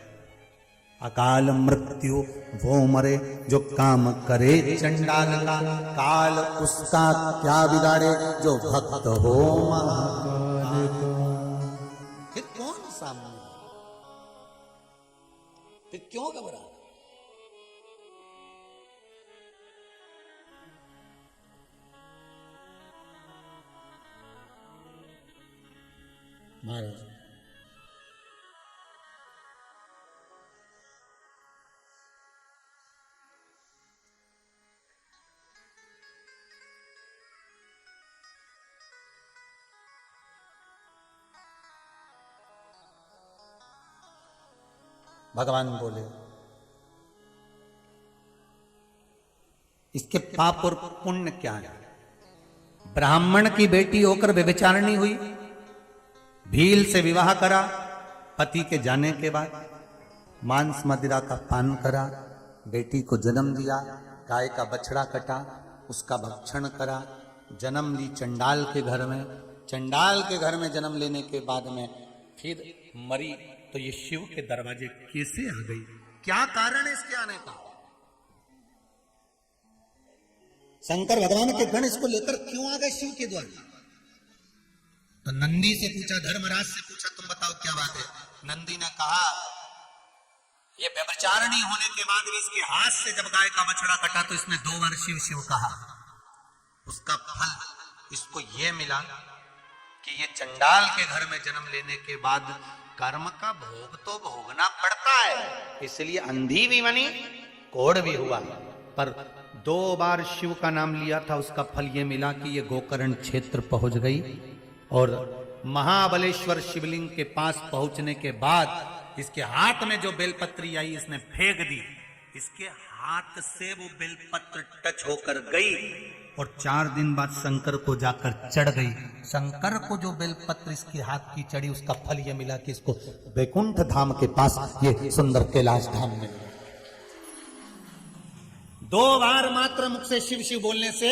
अकाल मृत्यु वो मरे जो काम करे चंडाल का, काल उसका क्या बिगाड़े जो भक्त हो महाकाल का। फिर कौन सामने, फिर क्यों घबरा? महाराज भगवान बोले इसके पाप और पुण्य क्या है? ब्राह्मण की बेटी होकर व्यभिचारिणी हुई, भील से विवाह करा, पति के जाने के बाद मांस मदिरा का पान करा, बेटी को जन्म दिया, गाय का बछड़ा कटा, उसका भक्षण करा, जन्म ली चंडाल के घर में। चंडाल के घर में जन्म लेने के बाद में फिर मरी, तो ये शिव के दरवाजे कैसे आ गई? क्या कारण है इसके आने का? शंकर भगवान के गण इसको लेकर क्यों आ गए शिव के द्वारा? तो नंदी से पूछा, धर्मराज से पूछा, तुम बताओ क्या बात है? नंदी ने कहा, ये व्यभिचारिणी होने के बाद भी इसके हाथ से जब गाय का बछड़ा कटा तो इसने 2 बार शिव शिव कहा। उसका फल इसको ये मिला कि ये चंडाल के घर में जन्म लेने के बाद कर्म का भोग तो भोगना पड़ता है, इसलिए अंधी भी बनी, कोढ़ भी हुआ, पर 2 बार शिव का नाम लिया था, उसका फल ये मिला कि ये गोकर्ण क्षेत्र पहुंच गई और महाबलेश्वर शिवलिंग के पास पहुंचने के बाद इसके हाथ में जो बेलपत्री आई इसने फेंक दी, इसके हाथ से वो बेलपत्र टच होकर गई और 4 दिन बाद शंकर को जाकर चढ़ गई। शंकर को जो बेलपत्र इसके हाथ की चढ़ी उसका फल यह मिला कि इसको वैकुंठ धाम के पास ये सुंदर कैलाश धाम में 2 बार मात्र मुख से शिव शिव बोलने से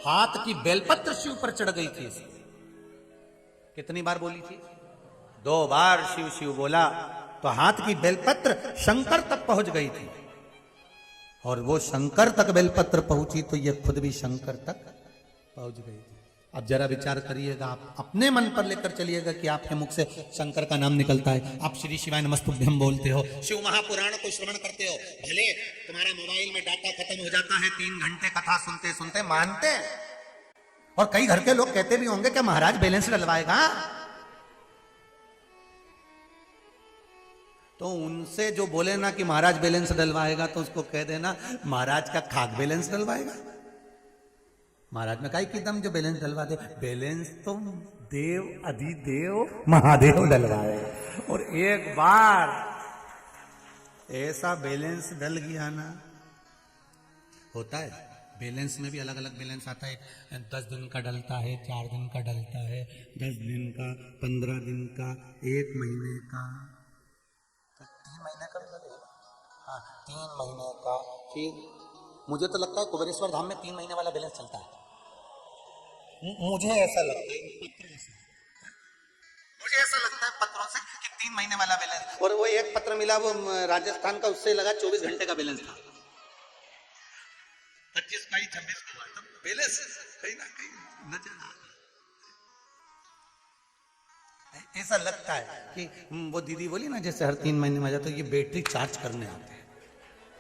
हाथ की बेलपत्र शिव पर चढ़ गई थी। कितनी बार बोली थी? 2 बार शिव शिव बोला तो हाथ की बेलपत्र शंकर तक पहुंच गई थी और वो शंकर तक बेलपत्र पहुंची तो ये खुद भी शंकर तक पहुंच गई थी। अब जरा विचार करिएगा, आप अपने मन पर लेकर चलिएगा कि आपके मुख से शंकर का नाम निकलता है, आप श्री शिवाय नमस्तुभ्यम बोलते हो, शिव महापुराण को श्रवण करते हो, भले तुम्हारा मोबाइल में डाटा खत्म हो जाता है, 3 घंटे कथा सुनते सुनते मानते हैं। और कई घर के लोग कहते भी होंगे कि महाराज बैलेंस डलवाएगा, तो उनसे जो बोले ना कि महाराज बैलेंस डलवाएगा तो उसको कह देना महाराज का खाक बैलेंस डलवाएगा। महाराज में काई की दम जो बैलेंस डलवा दे, बैलेंस तो देव अधिदेव महादेव डलवाए। और एक बार ऐसा बैलेंस डल गया ना, होता है बैलेंस में भी अलग अलग बैलेंस आता है, 10 दिन का डलता है, 4 दिन का डलता है, 10 दिन का, 15 दिन का, 1 महीने का, 3 महीने का भी लगेगा। हाँ, 3 महीने का। फिर मुझे तो लगता है कुबेरेश्वर धाम में 3 महीने वाला बैलेंस चलता है, मुझे ऐसा लगता है, मुझे ऐसा लगता है पत्रों से कि 3 महीने वाला बैलेंस। और वो एक पत्र मिला वो राजस्थान का, उससे लगा 24 घंटे का बैलेंस था, 25, 22, 26 को तो बैलेंस कहीं ना कहीं नजर आ। ऐसा लगता है कि वो दीदी बोली ना जैसे हर 3 महीने में आ जाता तो ये बैटरी चार्ज करने आते हैं,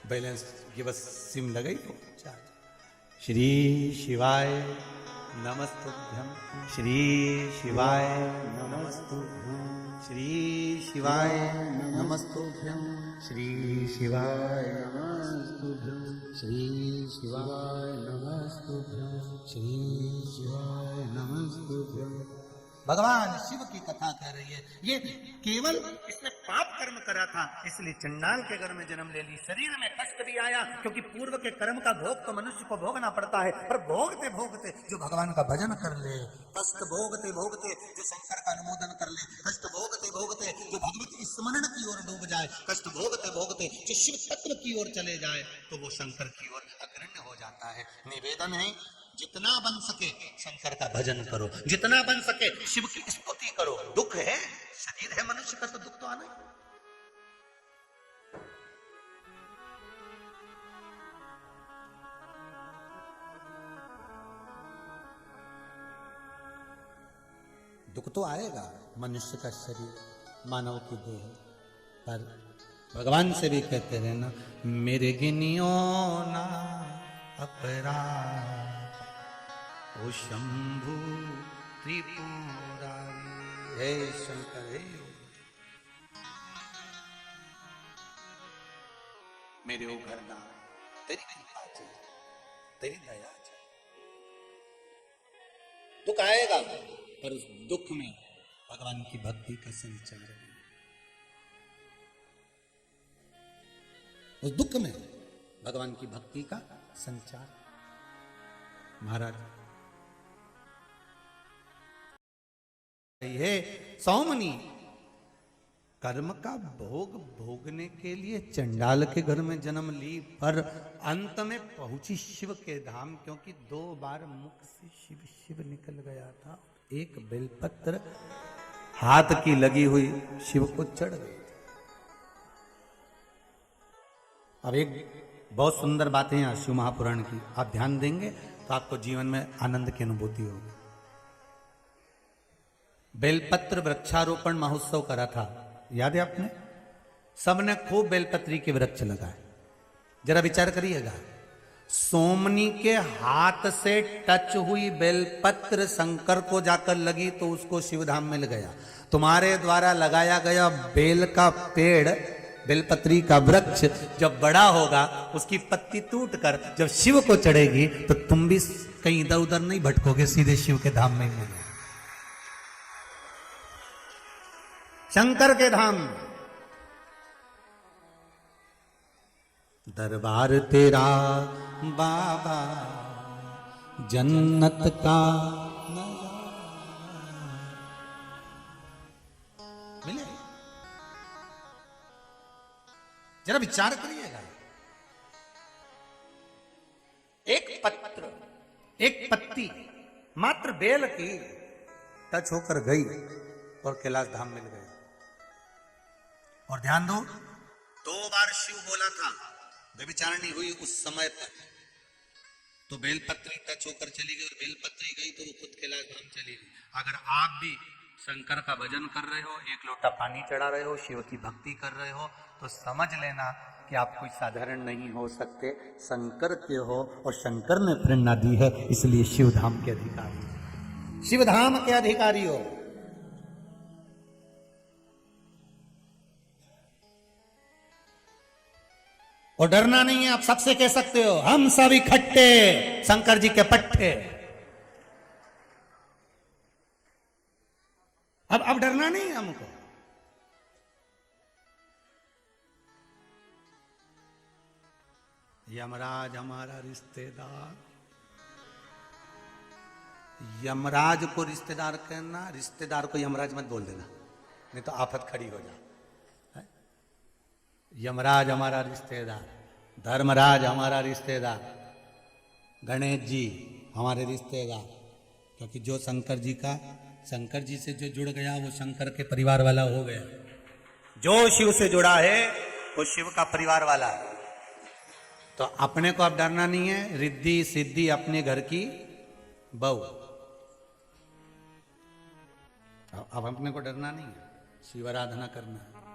बैलेंस ये बस सिम लगाई तो चार्ज। श्री शिवाय नमस्तुभ्यं, श्री शिवाय नमस्तुभ्यं, श्री शिवाय नमस्तुभ्यं, श्री शिवाय नमस्तुभ्यं, श्री शिवाय नमस्तुभ्यं, श्री शिवाय नमस्तुभ्यं। भगवान शिव की कथा कह रही है। ये केवल इसने पाप कर्म करा था इसलिए चंडाल के घर में जन्म ले ली, शरीर में कष्ट भी आया क्योंकि पूर्व के कर्म का भोग तो मनुष्य को भोगना पड़ता है, पर भोगते भोगते जो भगवान का भजन कर ले, कष्ट भोगते भोगते जो शंकर का अनुमोदन कर ले, कष्ट भोगते भोगते जो भगवत स्मरण की ओर डूब जाए, कष्ट भोगते भोगते जो शिव तत्व की ओर चले जाए तो वो शंकर की ओर अग्रण्य हो जाता है। निवेदन है जितना बन सके शंकर का भजन करो, जितना बन सके शिव की स्तुति करो। दुख है, शरीर है मनुष्य का, तो दुख तो आना ही। दुख तो आएगा, मनुष्य का शरीर, मानव की देह, पर भगवान से भी कहते रहना मेरे गिनियो ना अपराध ओ शंभु त्रिपुरारी। हे शंकर, हे मेरे ओ घरना, तेरी कृपा चाहिए, तेरी दया चाहिए। दुख आएगा पर उस दुख में भगवान की भक्ति का संचार है, उस दुख में भगवान की भक्ति का संचार। महाराज है सौमनी कर्म का भोग भोगने के लिए चंडाल के घर में जन्म ली, पर अंत में पहुंची शिव के धाम, क्योंकि 2 बार मुख से शिव शिव निकल गया था। एक बेलपत्र हाथ की लगी हुई शिव को चढ़ गई। अब एक बहुत सुंदर बातें हैं शिव महापुराण की, आप ध्यान देंगे तो आपको जीवन में आनंद की अनुभूति होगी। बेलपत्र वृक्षारोपण महोत्सव करा था, याद है आपने? सबने खूब बेलपत्री के वृक्ष लगाए। जरा विचार करिएगा, सोमनी के हाथ से टच हुई बेलपत्र शंकर को जाकर लगी तो उसको शिवधाम मिल गया। तुम्हारे द्वारा लगाया गया बेल का पेड़, बेलपत्री का वृक्ष जब बड़ा होगा, उसकी पत्ती टूटकर जब शिव को चढ़ेगी तो तुम भी कहीं इधर उधर नहीं भटकोगे, सीधे शिव के धाम में मिलोगे, शंकर के धाम। दरबार तेरा बाबा जन्नत का मिले। जरा विचार करिएगा, एक पत्र, एक पत्ती मात्र बेल की टच होकर गई और कैलाश धाम मिल गया। और ध्यान दो, 2 बार शिव बोला था, व्यभिचारिणी हुई उस समय पर तो बेलपत्री टच होकर चली गई, और बेलपत्री गई तो वो खुद कैलाश धाम चली गई। अगर आप भी शंकर का भजन कर रहे हो, एक लोटा पानी चढ़ा रहे हो, शिव की भक्ति कर रहे हो, तो समझ लेना कि आप कोई साधारण नहीं हो सकते, शंकर के हो, और शंकर ने प्रेरणा दी है, इसलिए शिवधाम के अधिकारी, शिवधाम के अधिकारी हो। और डरना नहीं है, आप सबसे कह सकते हो हम सब इकट्ठे शंकर जी के पट्टे। अब डरना नहीं है हमको। यमराज हमारा रिश्तेदार, यमराज को रिश्तेदार कहना, रिश्तेदार को यमराज मत बोल देना, नहीं तो आफत खड़ी हो जाए। यमराज हमारा रिश्तेदार, धर्मराज हमारा रिश्तेदार, गणेश जी हमारे रिश्तेदार, क्योंकि जो शंकर जी से जो जुड़ गया वो शंकर के परिवार वाला हो गया। जो शिव से जुड़ा है वो शिव का परिवार वाला है। तो अपने को अब डरना नहीं है, रिद्धि सिद्धि अपने घर की बहू, अब अपने को डरना नहीं है, शिव आराधना करना है।